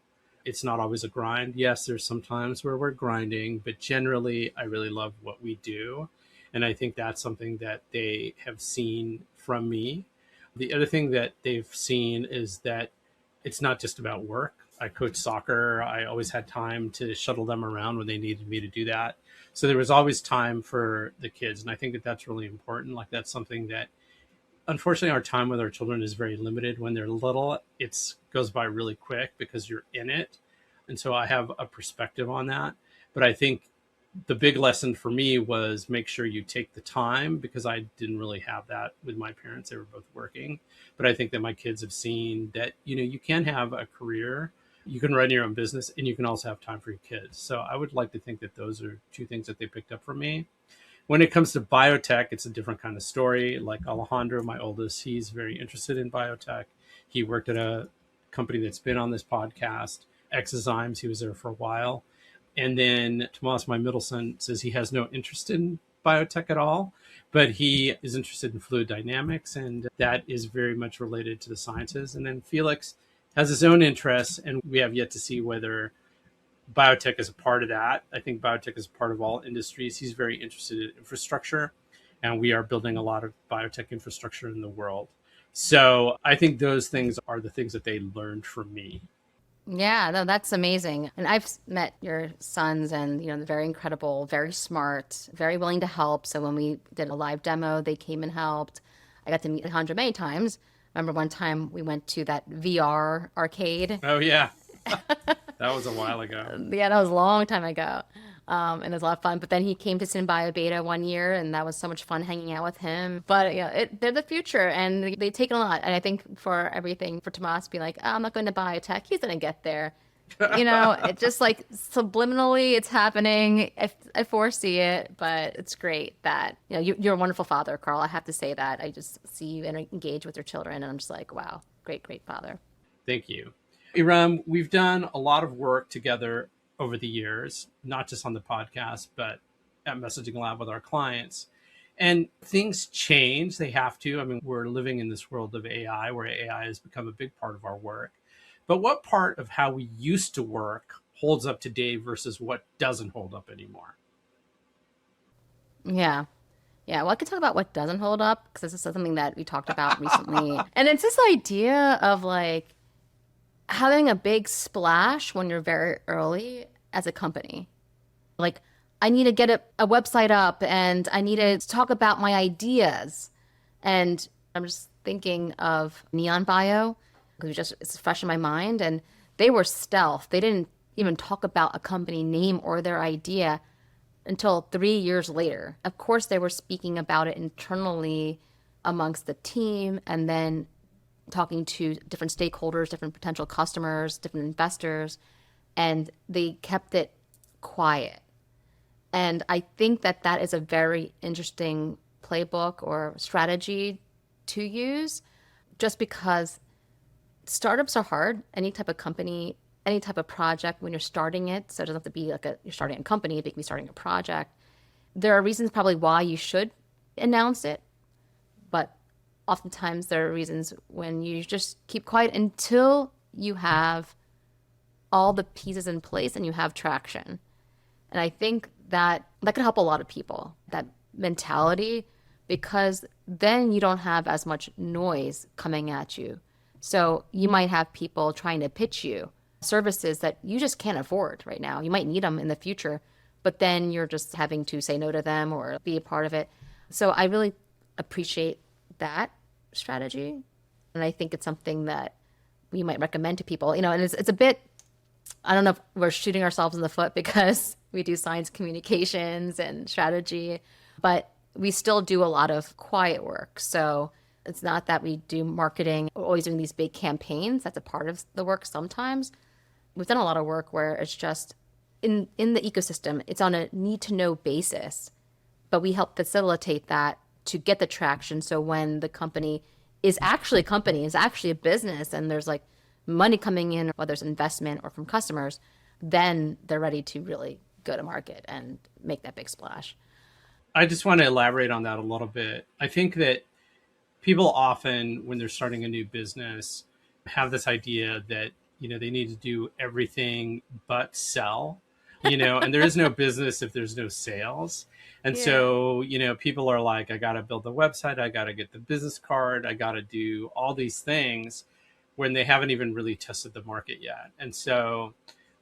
It's not always a grind. Yes, there's some times where we're grinding, but generally I really love what we do. And I think that's something that they have seen from me. The other thing that they've seen is that it's not just about work. I coach soccer. I always had time to shuttle them around when they needed me to do that. So there was always time for the kids. And I think that that's really important. Like, that's something that, unfortunately, our time with our children is very limited. When they're little, it goes by really quick because you're in it. And so I have a perspective on that. But I think the big lesson for me was make sure you take the time, because I didn't really have that with my parents. They were both working. But I think that my kids have seen that, you can have a career, you can run your own business, and you can also have time for your kids. So I would like to think that those are 2 things that they picked up from me. When it comes to biotech, it's a different kind of story. Like Alejandro, my oldest, he's very interested in biotech. He worked at a company that's been on this podcast, Exozymes. He was there for a while. And then Tomas, my middle son, says he has no interest in biotech at all, but he is interested in fluid dynamics, and that is very much related to the sciences. And then Felix has his own interests, and we have yet to see whether biotech is a part of that. I think biotech is part of all industries. He's very interested in infrastructure, and we are building a lot of biotech infrastructure in the world. So I think those things are the things that they learned from me. Yeah, no, that's amazing. And I've met your sons, and they're very incredible, very smart, very willing to help. So when we did a live demo, they came and helped. I got to meet Alejandro many times. Remember one time we went to that VR arcade? Oh, yeah. That was a while ago. Yeah, that was a long time ago. And it was a lot of fun. But then he came to Synbio Beta one year, and that was so much fun hanging out with him. But yeah, they're the future, and they take a lot. And I think for everything, for Tomas to be like, oh, I'm not going to biotech, he's going to get there. It just like subliminally it's happening. I foresee it, but it's great that, you're a wonderful father, Karl. I have to say that. I just see you and engage with your children, and I'm just like, wow, great, great father. Thank you. Erum, we've done a lot of work together over the years, not just on the podcast, but at Messaging Lab with our clients. And things change. They have to. I mean, we're living in this world of AI where AI has become a big part of our work. But what part of how we used to work holds up today versus what doesn't hold up anymore? Yeah. Yeah. Well, I could talk about what doesn't hold up because this is something that we talked about recently. And it's this idea of like having a big splash when you're very early as a company. Like, I need to get a website up and I need to talk about my ideas. And I'm just thinking of Neon Bio because it's fresh in my mind. And they were stealth. They didn't even talk about a company name or their idea until 3 years later. Of course, they were speaking about it internally amongst the team and then talking to different stakeholders, different potential customers, different investors, and they kept it quiet. And I think that is a very interesting playbook or strategy to use just because startups are hard. Any type of company, any type of project when you're starting it, so it doesn't have to be like you're starting a company, it can be starting a project. There are reasons probably why you should announce it, but oftentimes there are reasons when you just keep quiet until you have all the pieces in place and you have traction. And I think that could help a lot of people, that mentality, because then you don't have as much noise coming at you. So you might have people trying to pitch you services that you just can't afford right now. You might need them in the future, but then you're just having to say no to them or be a part of it. So I really appreciate that strategy. And I think it's something that we might recommend to people, and it's a bit, I don't know if we're shooting ourselves in the foot because we do science communications and strategy, but we still do a lot of quiet work. So it's not that we do marketing, we're always doing these big campaigns. That's a part of the work sometimes. We've done a lot of work where it's just in the ecosystem, it's on a need to know basis, but we help facilitate that to get the traction. So when the company is actually a business and there's like money coming in, whether it's investment or from customers, then they're ready to really go to market and make that big splash. I just want to elaborate on that a little bit. I think that people often, when they're starting a new business, have this idea that, they need to do everything but sell, and there is no business if there's no sales. And so, people are like, I got to build the website. I got to get the business card. I got to do all these things when they haven't even really tested the market yet. And so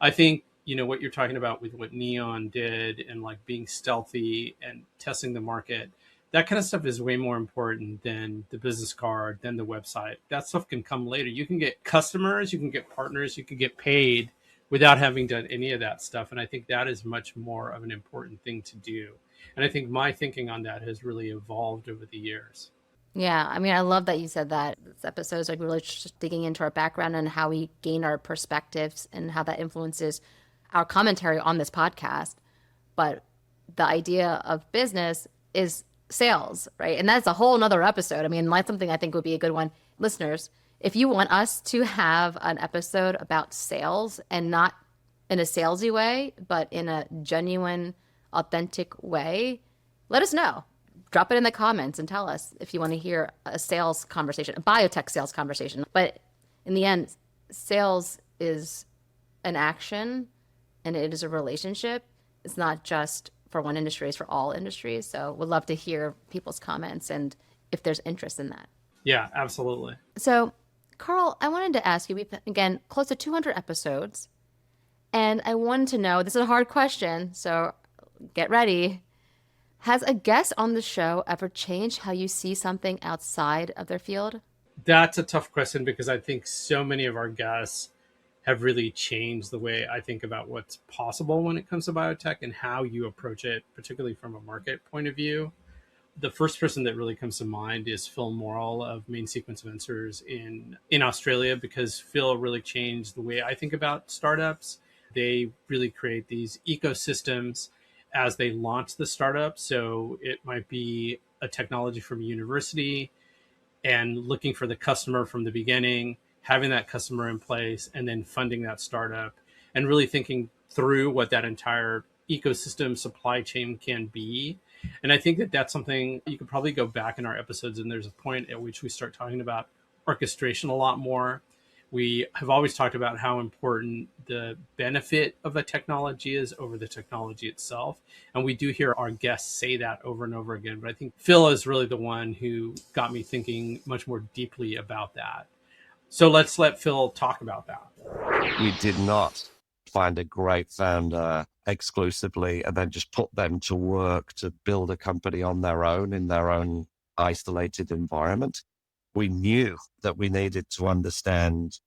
I think, what you're talking about with what Neon did and like being stealthy and testing the market, that kind of stuff is way more important than the business card, than the website. That stuff can come later. You can get customers, you can get partners, you can get paid without having done any of that stuff. And I think that is much more of an important thing to do. And I think my thinking on that has really evolved over the years. Yeah, I mean, I love that you said that. This episode is like really just digging into our background and how we gain our perspectives and how that influences our commentary on this podcast. But the idea of business is sales, right? And that's a whole nother episode. I mean, that's something I think would be a good one. Listeners, if you want us to have an episode about sales and not in a salesy way, but in a genuine, authentic way, let us know. Drop it in the comments and tell us if you want to hear a sales conversation, a biotech sales conversation. But in the end, sales is an action and it is a relationship. It's not just for one industry, it's for all industries. So we'd love to hear people's comments and if there's interest in that. Yeah, absolutely. So, Karl, I wanted to ask you, we've, again, close to 200 episodes. And I wanted to know, this is a hard question, so get ready. Has a guest on the show ever changed how you see something outside of their field? That's a tough question because I think so many of our guests have really changed the way I think about what's possible when it comes to biotech and how you approach it, particularly from a market point of view. The first person that really comes to mind is Phil Morle of Main Sequence Ventures in Australia, because Phil really changed the way I think about startups. They really create these ecosystems as they launch the startup. So it might be a technology from a university and looking for the customer from the beginning, having that customer in place, and then funding that startup, and really thinking through what that entire ecosystem supply chain can be. And I think that that's something you could probably go back in our episodes, and there's a point at which we start talking about orchestration a lot more. We have always talked about how important the benefit of a technology is over the technology itself. And we do hear our guests say that over and over again. But I think Phil is really the one who got me thinking much more deeply about that. So let's let Phil talk about that. We did not find a great founder exclusively and then just put them to work to build a company on their own in their own isolated environment. We knew that we needed to understand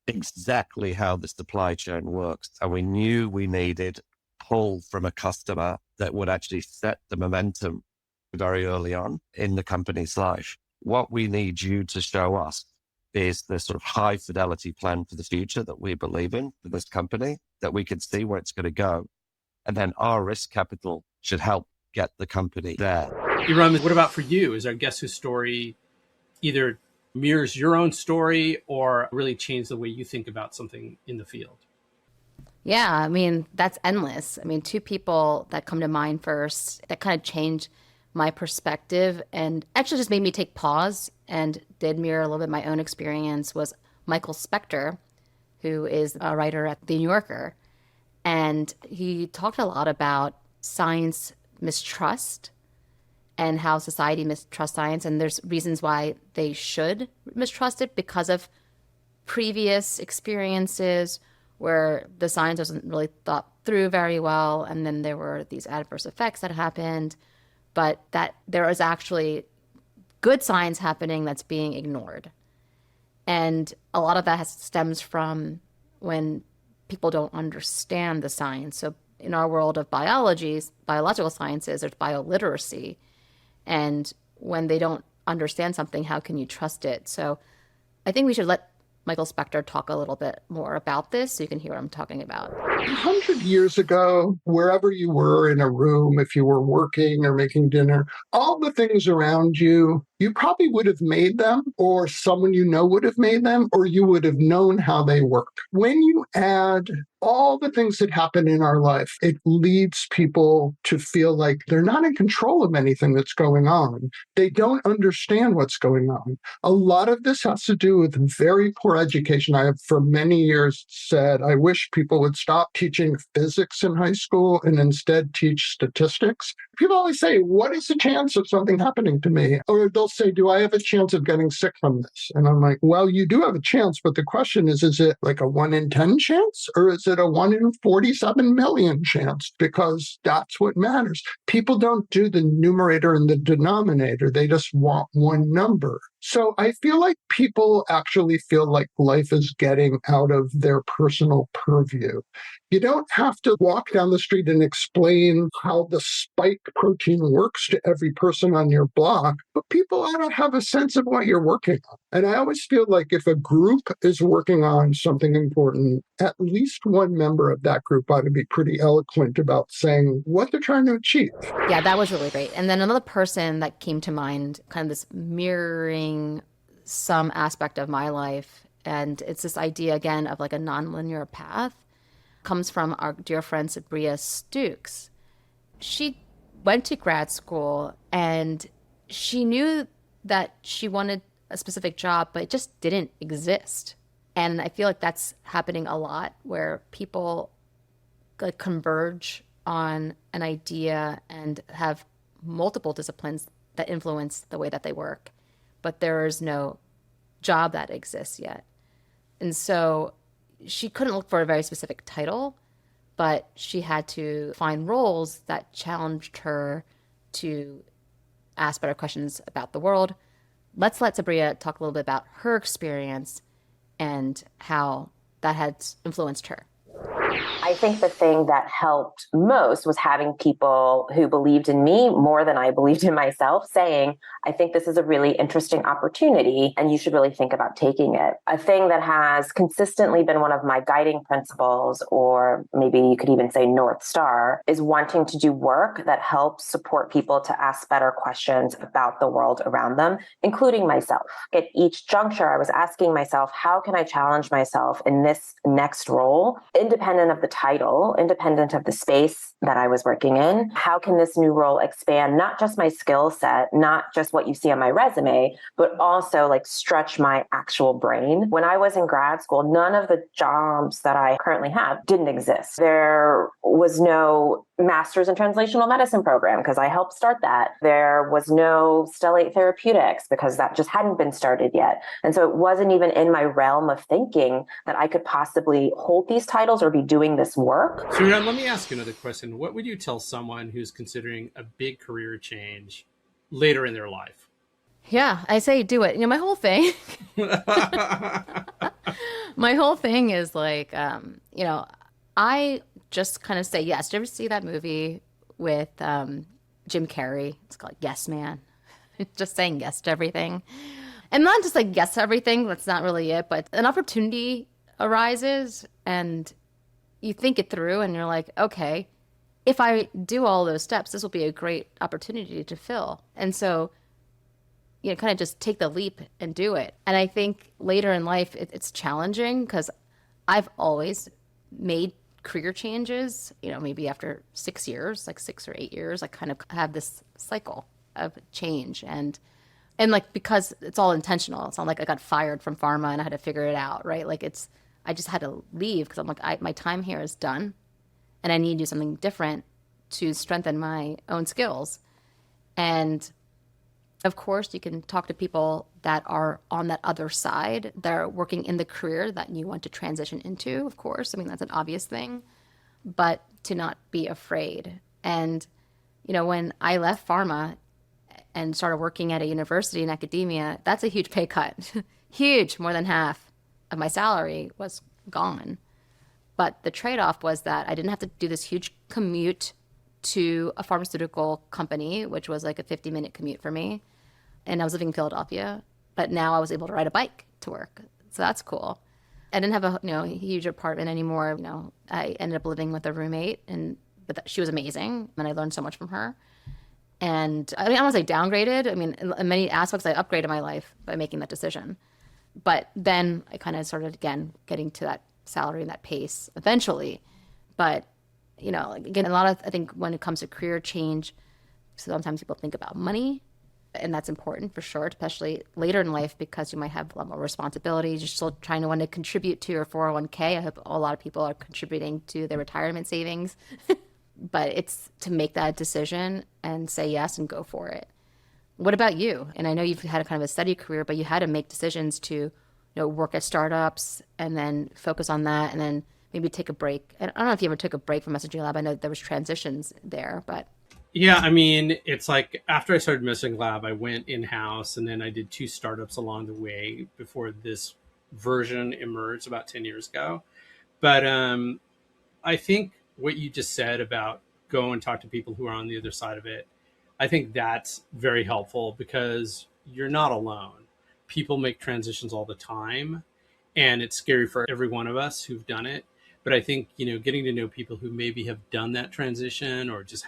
exactly how the supply chain works. And we knew we needed pull from a customer that would actually set the momentum very early on in the company's life. What we need you to show us is the sort of high fidelity plan for the future that we believe in for this company, that we can see where it's going to go. And then our risk capital should help get the company there. Erum, what about for you? Is our guest whose story either mirrors your own story or really changed the way you think about something in the field? Yeah, I mean, that's endless. I mean, two people that come to mind first that kind of changed my perspective and actually just made me take pause and did mirror a little bit my own experience was Michael Specter, who is a writer at The New Yorker. And he talked a lot about science mistrust and how society mistrusts science. And there's reasons why they should mistrust it because of previous experiences where the science wasn't really thought through very well. And then there were these adverse effects that happened, but that there is actually good science happening that's being ignored. And a lot of that stems from when people don't understand the science. So in our world of biology, biological sciences, there's bioliteracy. And when they don't understand something, how can you trust it? So I think we should let Michael Specter talk a little bit more about this so you can hear what I'm talking about. 100 years ago, wherever you were in a room, if you were working or making dinner, all the things around you, you probably would have made them, or someone you know would have made them, or you would have known how they work. When you add all the things that happen in our life, it leads people to feel like they're not in control of anything that's going on. They don't understand what's going on. A lot of this has to do with very poor education. I have for many years said, I wish people would stop teaching physics in high school and instead teach statistics. People always say, what is the chance of something happening to me? Or they'll say, do I have a chance of getting sick from this? And I'm like, well, you do have a chance, but the question is it like a 1 in 10 chance? Or is it a 1 in 47 million chance? Because that's what matters. People don't do the numerator and the denominator. They just want one number. So I feel like people actually feel like life is getting out of their personal purview. You don't have to walk down the street and explain how the spike protein works to every person on your block, but people ought to have a sense of what you're working on. And I always feel like if a group is working on something important, at least one member of that group ought to be pretty eloquent about saying what they're trying to achieve. Yeah, that was really great. And then another person that came to mind, kind of this mirroring some aspect of my life, and it's this idea again of like a nonlinear path, comes from our dear friend Sabriya Stukes. She went to grad school and she knew that she wanted a specific job, but it just didn't exist. And I feel like that's happening a lot where people like converge on an idea and have multiple disciplines that influence the way that they work, but there is no job that exists yet. And so she couldn't look for a very specific title, but she had to find roles that challenged her to ask better questions about the world. Let's let Sabriya talk a little bit about her experience and how that has influenced her? I think the thing that helped most was having people who believed in me more than I believed in myself saying, I think this is a really interesting opportunity and you should really think about taking it. A thing that has consistently been one of my guiding principles, or maybe you could even say North Star, is wanting to do work that helps support people to ask better questions about the world around them, including myself. At each juncture, I was asking myself, how can I challenge myself in this next role, independent of the title, independent of the space that I was working in? How can this new role expand not just my skill set, not just what you see on my resume, but also like stretch my actual brain? When I was in grad school, none of the jobs that I currently have didn't exist. There was no master's in translational medicine program because I helped start that. There was no stellate therapeutics because that just hadn't been started yet. And so it wasn't even in my realm of thinking that I could possibly hold these titles or be doing this work. So let me ask you another question. What would you tell someone who's considering a big career change later in their life? Yeah, I say do it. My whole thing, is like, I just kind of say yes. Did you ever see that movie with Jim Carrey? It's called Yes Man. Just saying yes to everything. And not just like yes to everything. That's not really it. But an opportunity arises and you think it through and you're like, okay, if I do all those steps, this will be a great opportunity to fill. And so, kind of just take the leap and do it. And I think later in life, it's challenging because I've always made career changes, maybe after 6 years, like 6 or 8 years, I kind of have this cycle of change. And like, because it's all intentional, it's not like I got fired from pharma and I had to figure it out, right? Like I just had to leave because I'm like, my time here is done and I need to do something different to strengthen my own skills. And of course, you can talk to people that are on that other side. They're working in the career that you want to transition into, of course. I mean, that's an obvious thing, but to not be afraid. And, when I left pharma and started working at a university in academia, that's a huge pay cut. Huge, more than half of my salary was gone. But the trade-off was that I didn't have to do this huge commute to a pharmaceutical company, which was like a 50-minute commute for me. And I was living in Philadelphia, but now I was able to ride a bike to work. So that's cool. I didn't have a huge apartment anymore. I ended up living with a roommate, but she was amazing, and I learned so much from her. And I don't want to say downgraded. I mean, in many aspects, I upgraded my life by making that decision. But then I kind of started again getting to that salary and that pace eventually. But again, I think when it comes to career change, sometimes people think about money. And that's important for sure, especially later in life, because you might have a lot more responsibilities. You're still trying to want to contribute to your 401k. I hope a lot of people are contributing to their retirement savings. But it's to make that decision and say yes and go for it. What about you? And I know you've had a kind of a steady career, but you had to make decisions to work at startups and then focus on that and then maybe take a break. And I don't know if you ever took a break from Messaging Lab. I know there was transitions there, but... Yeah, I mean, it's like after I started Messaging Lab, I went in-house and then I did 2 startups along the way before this version emerged about 10 years ago. But I think what you just said about go and talk to people who are on the other side of it, I think that's very helpful because you're not alone. People make transitions all the time and it's scary for every one of us who've done it. But I think, getting to know people who maybe have done that transition or just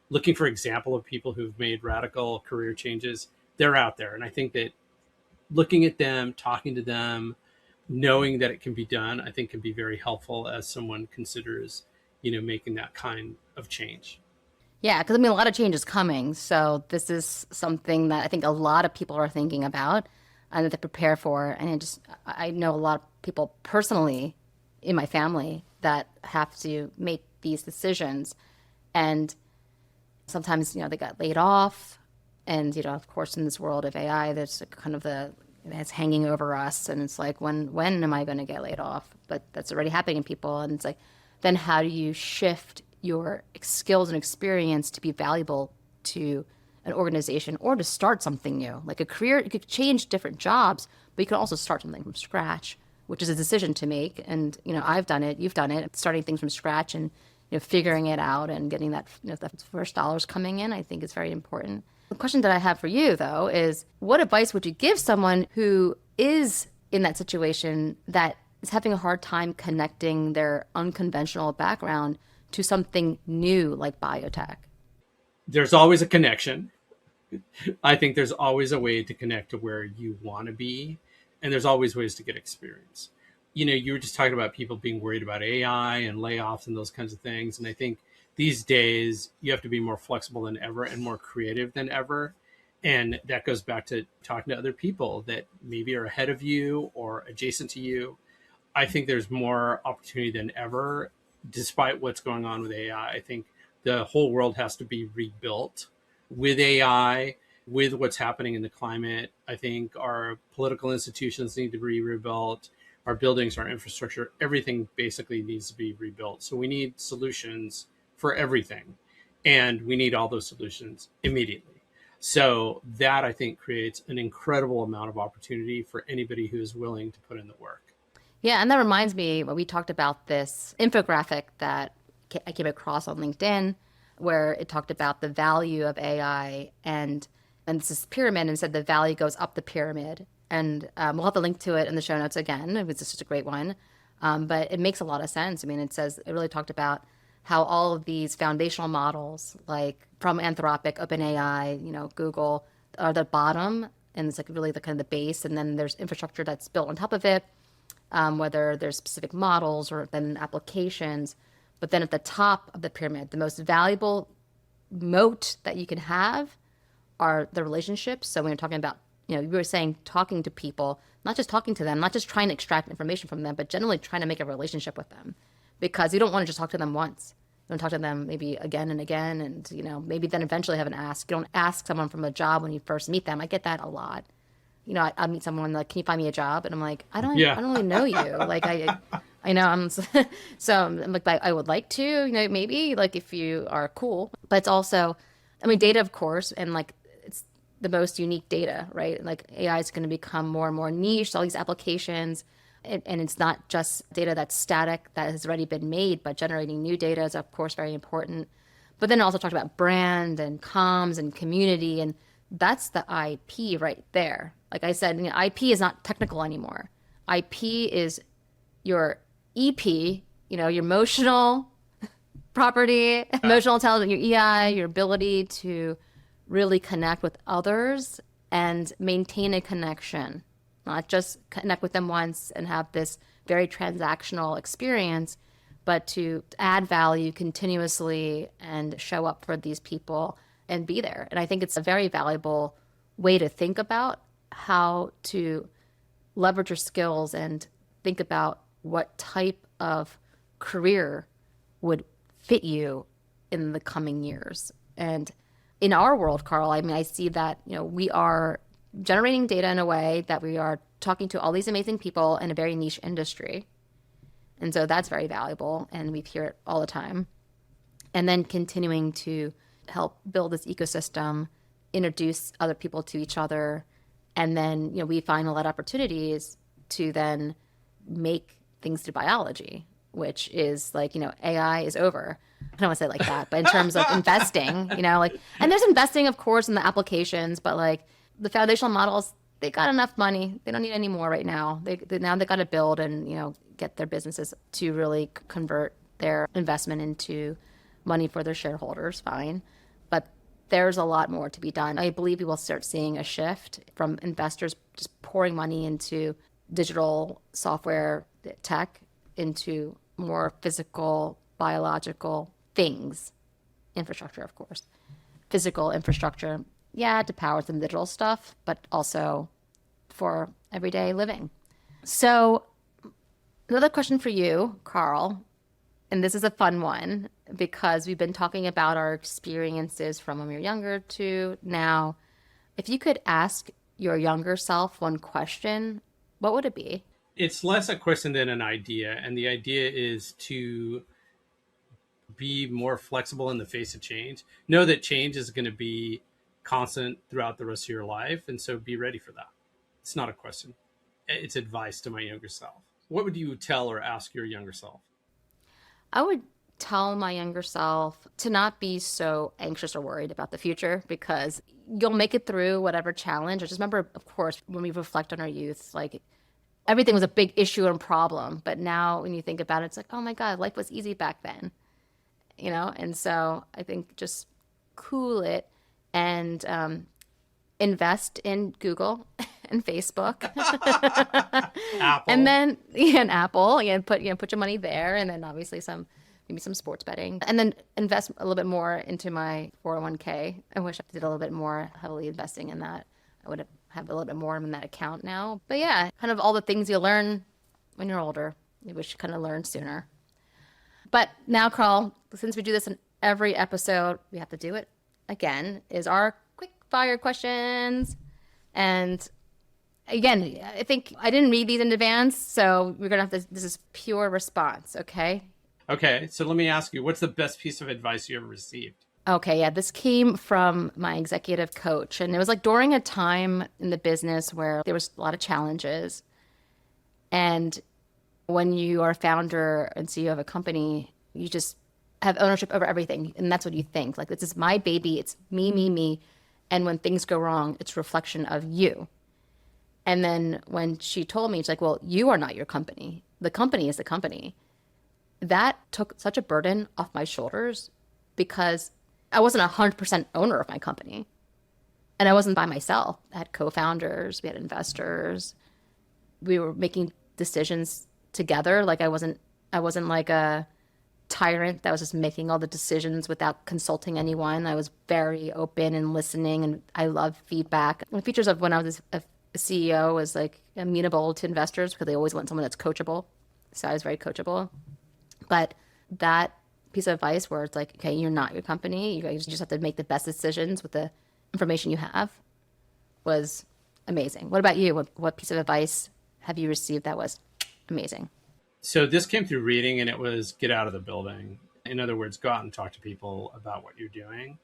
looking for example of people who've made radical career changes, they're out there. And I think that looking at them, talking to them, knowing that it can be done, I think can be very helpful as someone considers, making that kind of change. Yeah, because a lot of change is coming. So this is something that I think a lot of people are thinking about and that they prepare for. And I know a lot of people personally in my family that have to make these decisions. And sometimes, they got laid off. And, of course, in this world of AI, there's kind of it's hanging over us. And it's like, when am I going to get laid off? But that's already happening in people. And it's like, then how do you shift your skills and experience to be valuable to an organization or to start something new? Like a career, you could change different jobs, but you can also start something from scratch which is a decision to make. And, I've done it, you've done it, starting things from scratch and, figuring it out and getting that, the first dollars coming in, I think is very important. The question that I have for you, though, is what advice would you give someone who is in that situation that is having a hard time connecting their unconventional background to something new like biotech? There's always a connection. I think there's always a way to connect to where you want to be, and there's always ways to get experience. You were just talking about people being worried about AI and layoffs and those kinds of things. And I think these days you have to be more flexible than ever and more creative than ever. And that goes back to talking to other people that maybe are ahead of you or adjacent to you. I think there's more opportunity than ever, despite what's going on with AI. I think the whole world has to be rebuilt with AI, with what's happening in the climate. I think our political institutions need to be rebuilt. Our buildings, our infrastructure, everything basically needs to be rebuilt. So we need solutions for everything. And we need all those solutions immediately. So that, I think, creates an incredible amount of opportunity for anybody who is willing to put in the work. Yeah, and that reminds me, when we talked about this infographic that I came across on LinkedIn, where it talked about the value of AI and it's this pyramid, and said the value goes up the pyramid. And we'll have the link to it in the show notes again. It was just a great one. But it makes a lot of sense. I mean, it really talked about how all of these foundational models, like from Anthropic, OpenAI, Google, are the bottom. And it's like really the kind of the base. And then there's infrastructure that's built on top of it, whether there's specific models or then applications. But then at the top of the pyramid, the most valuable moat that you can have are the relationships. So when you're talking about, you were saying talking to people, not just talking to them, not just trying to extract information from them, but generally trying to make a relationship with them, because you don't want to just talk to them once. You want to talk to them maybe again and again, and maybe then eventually have an ask. You don't ask someone from a job when you first meet them. I get that a lot. I meet someone like, "Can you find me a job?" And I'm like, I don't really know you. Like I know I'm so I'm like, I would like to, maybe like if you are cool, but it's also, data, of course, and like the most unique data, right? Like AI is going to become more and more niche, all these applications. And it's not just data that's static, that has already been made, but generating new data is, of course, very important. But then also talked about brand and comms and community. And that's the IP right there. Like I said, IP is not technical anymore. IP is your EP, your emotional property, emotional intelligence, your EI, your ability to really connect with others and maintain a connection, not just connect with them once and have this very transactional experience, but to add value continuously and show up for these people and be there. And I think it's a very valuable way to think about how to leverage your skills and think about what type of career would fit you in the coming years. And in our world, Karl, I see that, we are generating data in a way that we are talking to all these amazing people in a very niche industry. And so that's very valuable, and we hear it all the time. And then continuing to help build this ecosystem, introduce other people to each other, and then, we find a lot of opportunities to then make things through biology, which is like, AI is over. I don't want to say it like that, but in terms of investing, and there's investing, of course, in the applications, but like the foundational models, they got enough money. They don't need any more right now. They got to build and, get their businesses to really convert their investment into money for their shareholders. Fine. But there's a lot more to be done. I believe we will start seeing a shift from investors just pouring money into digital software tech into more physical, biological things, infrastructure, of course, physical infrastructure, to power some digital stuff, but also for everyday living. So another question for you, Karl, and this is a fun one because we've been talking about our experiences from when we were younger to now. If you could ask your younger self one question, what would it be? It's less a question than an idea. And the idea is to be more flexible in the face of change. Know that change is going to be constant throughout the rest of your life. And so be ready for that. It's not a question. It's advice to my younger self. what would you tell or ask your younger self? I would tell my younger self to not be so anxious or worried about the future, because you'll make it through whatever challenge. I just remember, of course, when we reflect on our youth, like everything was a big issue and problem. But now when you think about it, it's like, oh my God, life was easy back then, you know? And so I think just cool it and invest in Google and Facebook. Apple. And then and Apple, put your money there, and then obviously maybe some sports betting, and then invest a little bit more into my 401k. I wish I did a little bit more heavily investing in that. I would have a little bit more in that account now. But yeah, kind of all the things you learn when you're older, you wish you kind of learned sooner. But now, Karl, since we do this in every episode, we have to do it again, is our quick fire questions. And again, I think I didn't read these in advance, so we're going to have to, this is pure response, okay? Okay, so let me ask you, what's the best piece of advice you ever received? Okay, yeah, this came from my executive coach. And it was like during a time in the business where there was a lot of challenges. And when you are a founder and CEO of a company, you just have ownership over everything. And that's what you think. Like, this is my baby. It's me, me, me. And when things go wrong, it's a reflection of you. And then when she told me, she's like, well, you are not your company. The company is the company. That took such a burden off my shoulders, because I wasn't 100% owner of my company. And I wasn't by myself. I had co-founders, we had investors. We were making decisions together. Like I wasn't like a tyrant that was just making all the decisions without consulting anyone. I was very open and listening, and I love feedback. One of the features of when I was a CEO was like amenable to investors, because they always want someone that's coachable. So I was very coachable. But that piece of advice where it's like, okay, you're not your company. You guys just have to make the best decisions with the information you have was amazing. What about you? What piece of advice have you received that was amazing? So this came through reading, and it was get out of the building. In other words, go out and talk to people about what you're doing.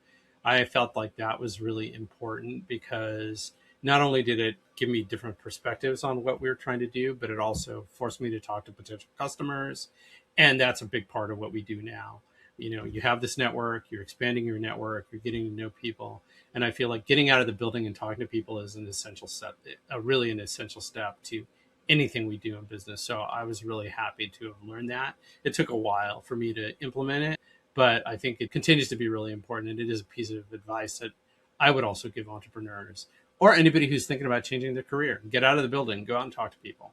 I felt like that was really important, because not only did it give me different perspectives on what we were trying to do, but it also forced me to talk to potential customers. And that's a big part of what we do now. You know, you have this network, you're expanding your network, you're getting to know people. And I feel like getting out of the building and talking to people is an essential step, really an essential step to anything we do in business. So I was really happy to have learned that. It took a while for me to implement it, but I think it continues to be really important. And it is a piece of advice that I would also give entrepreneurs or anybody who's thinking about changing their career. Get out of the building, go out and talk to people.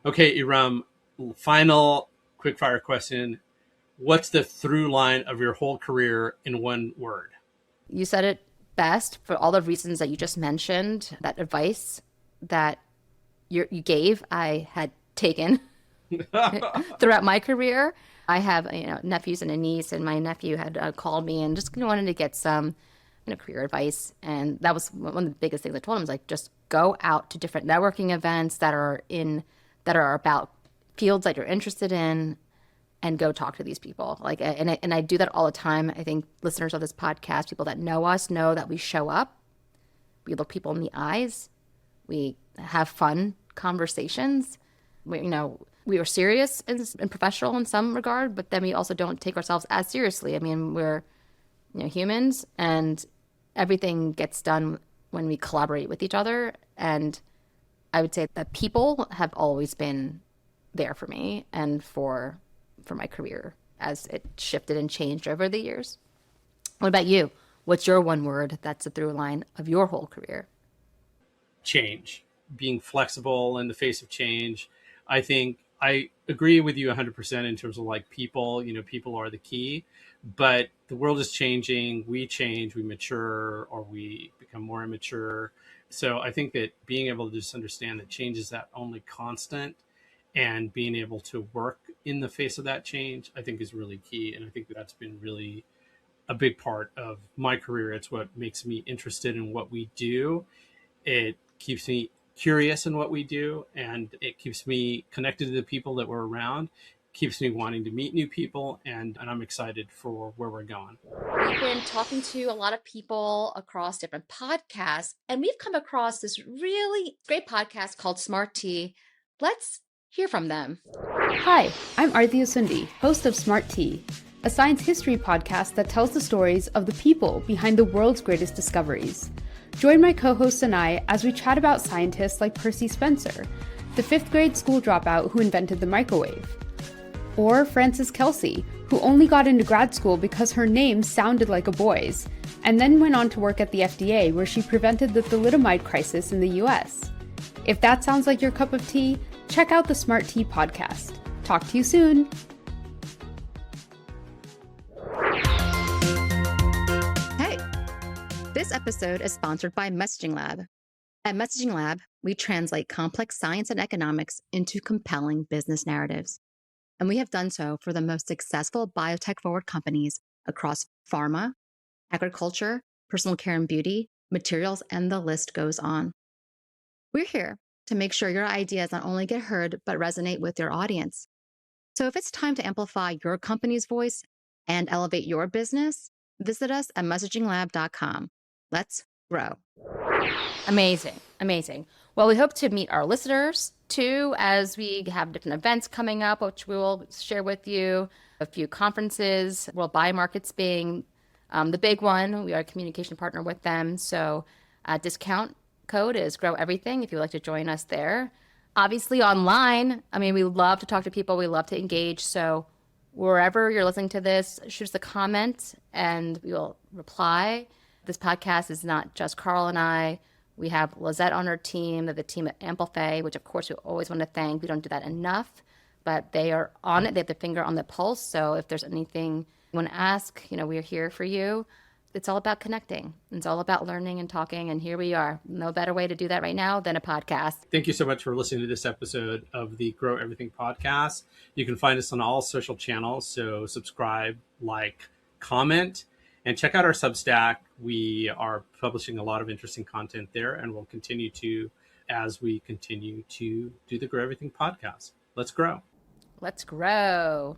Okay, Erum, final quickfire question. What's the through line of your whole career in one word? You said it best. For all the reasons that you just mentioned, that advice that you gave, I had taken throughout my career. I have nephews and a niece, and my nephew had called me and just wanted to get some career advice. And that was one of the biggest things I told him, was like, just go out to different networking events that are about fields that you're interested in, and go talk to these people. Like, and I do that all the time. I think listeners of this podcast, people that know us, know that we show up, we look people in the eyes, we have fun conversations. We are serious and professional in some regard, but then we also don't take ourselves as seriously. I mean, we're humans, and everything gets done when we collaborate with each other. And I would say that people have always been there for me and for my career as it shifted and changed over the years. What about you? What's your one word that's the through line of your whole career? Change. Being flexible in the face of change. I think I agree with you 100% in terms of like people, people are the key, but the world is changing. We change, we mature, or we become more immature. So I think that being able to just understand that change is that only constant, and being able to work in the face of that change, I think is really key. And I think that's been really a big part of my career. It's what makes me interested in what we do. It keeps me curious in what we do, and it keeps me connected to the people that we're around, keeps me wanting to meet new people, and I'm excited for where we're going. We've been talking to a lot of people across different podcasts, and we've come across this really great podcast called Smart Tea. Let's hear from them. Hi, I'm Arthia Sundi, host of Smart Tea, a science history podcast that tells the stories of the people behind the world's greatest discoveries. Join my co-hosts and I as we chat about scientists like Percy Spencer, the 5th grade school dropout who invented the microwave, or Frances Kelsey, who only got into grad school because her name sounded like a boy's, and then went on to work at the FDA where she prevented the thalidomide crisis in the US. If that sounds like your cup of tea, check out the Smart Tea podcast. Talk to you soon. Hey, this episode is sponsored by Messaging Lab. At Messaging Lab, we translate complex science and economics into compelling business narratives. And we have done so for the most successful biotech-forward companies across pharma, agriculture, personal care and beauty, materials, and the list goes on. We're here to make sure your ideas not only get heard, but resonate with your audience. So if it's time to amplify your company's voice and elevate your business, visit us at messaginglab.com. Let's grow. Amazing. Amazing. Well, we hope to meet our listeners too, as we have different events coming up, which we will share with you. A few conferences, World Biomarkets being the big one. We are a communication partner with them. So discount code is Grow Everything if you'd like to join us there. Obviously online, I mean, we love to talk to people. We love to engage. So wherever you're listening to this, shoot us a comment and we will reply. This podcast is not just Karl and I. We have Lizette on our team, the team at Amplify, which of course we always want to thank. We don't do that enough, but they are on it. They have their finger on the pulse. So if there's anything you want to ask, we're here for you. It's all about connecting. It's all about learning and talking. And here we are. No better way to do that right now than a podcast. Thank you so much for listening to this episode of the Grow Everything podcast. You can find us on all social channels. So subscribe, like, comment, and check out our Substack. We are publishing a lot of interesting content there, and we'll continue to as we continue to do the Grow Everything podcast. Let's grow. Let's grow.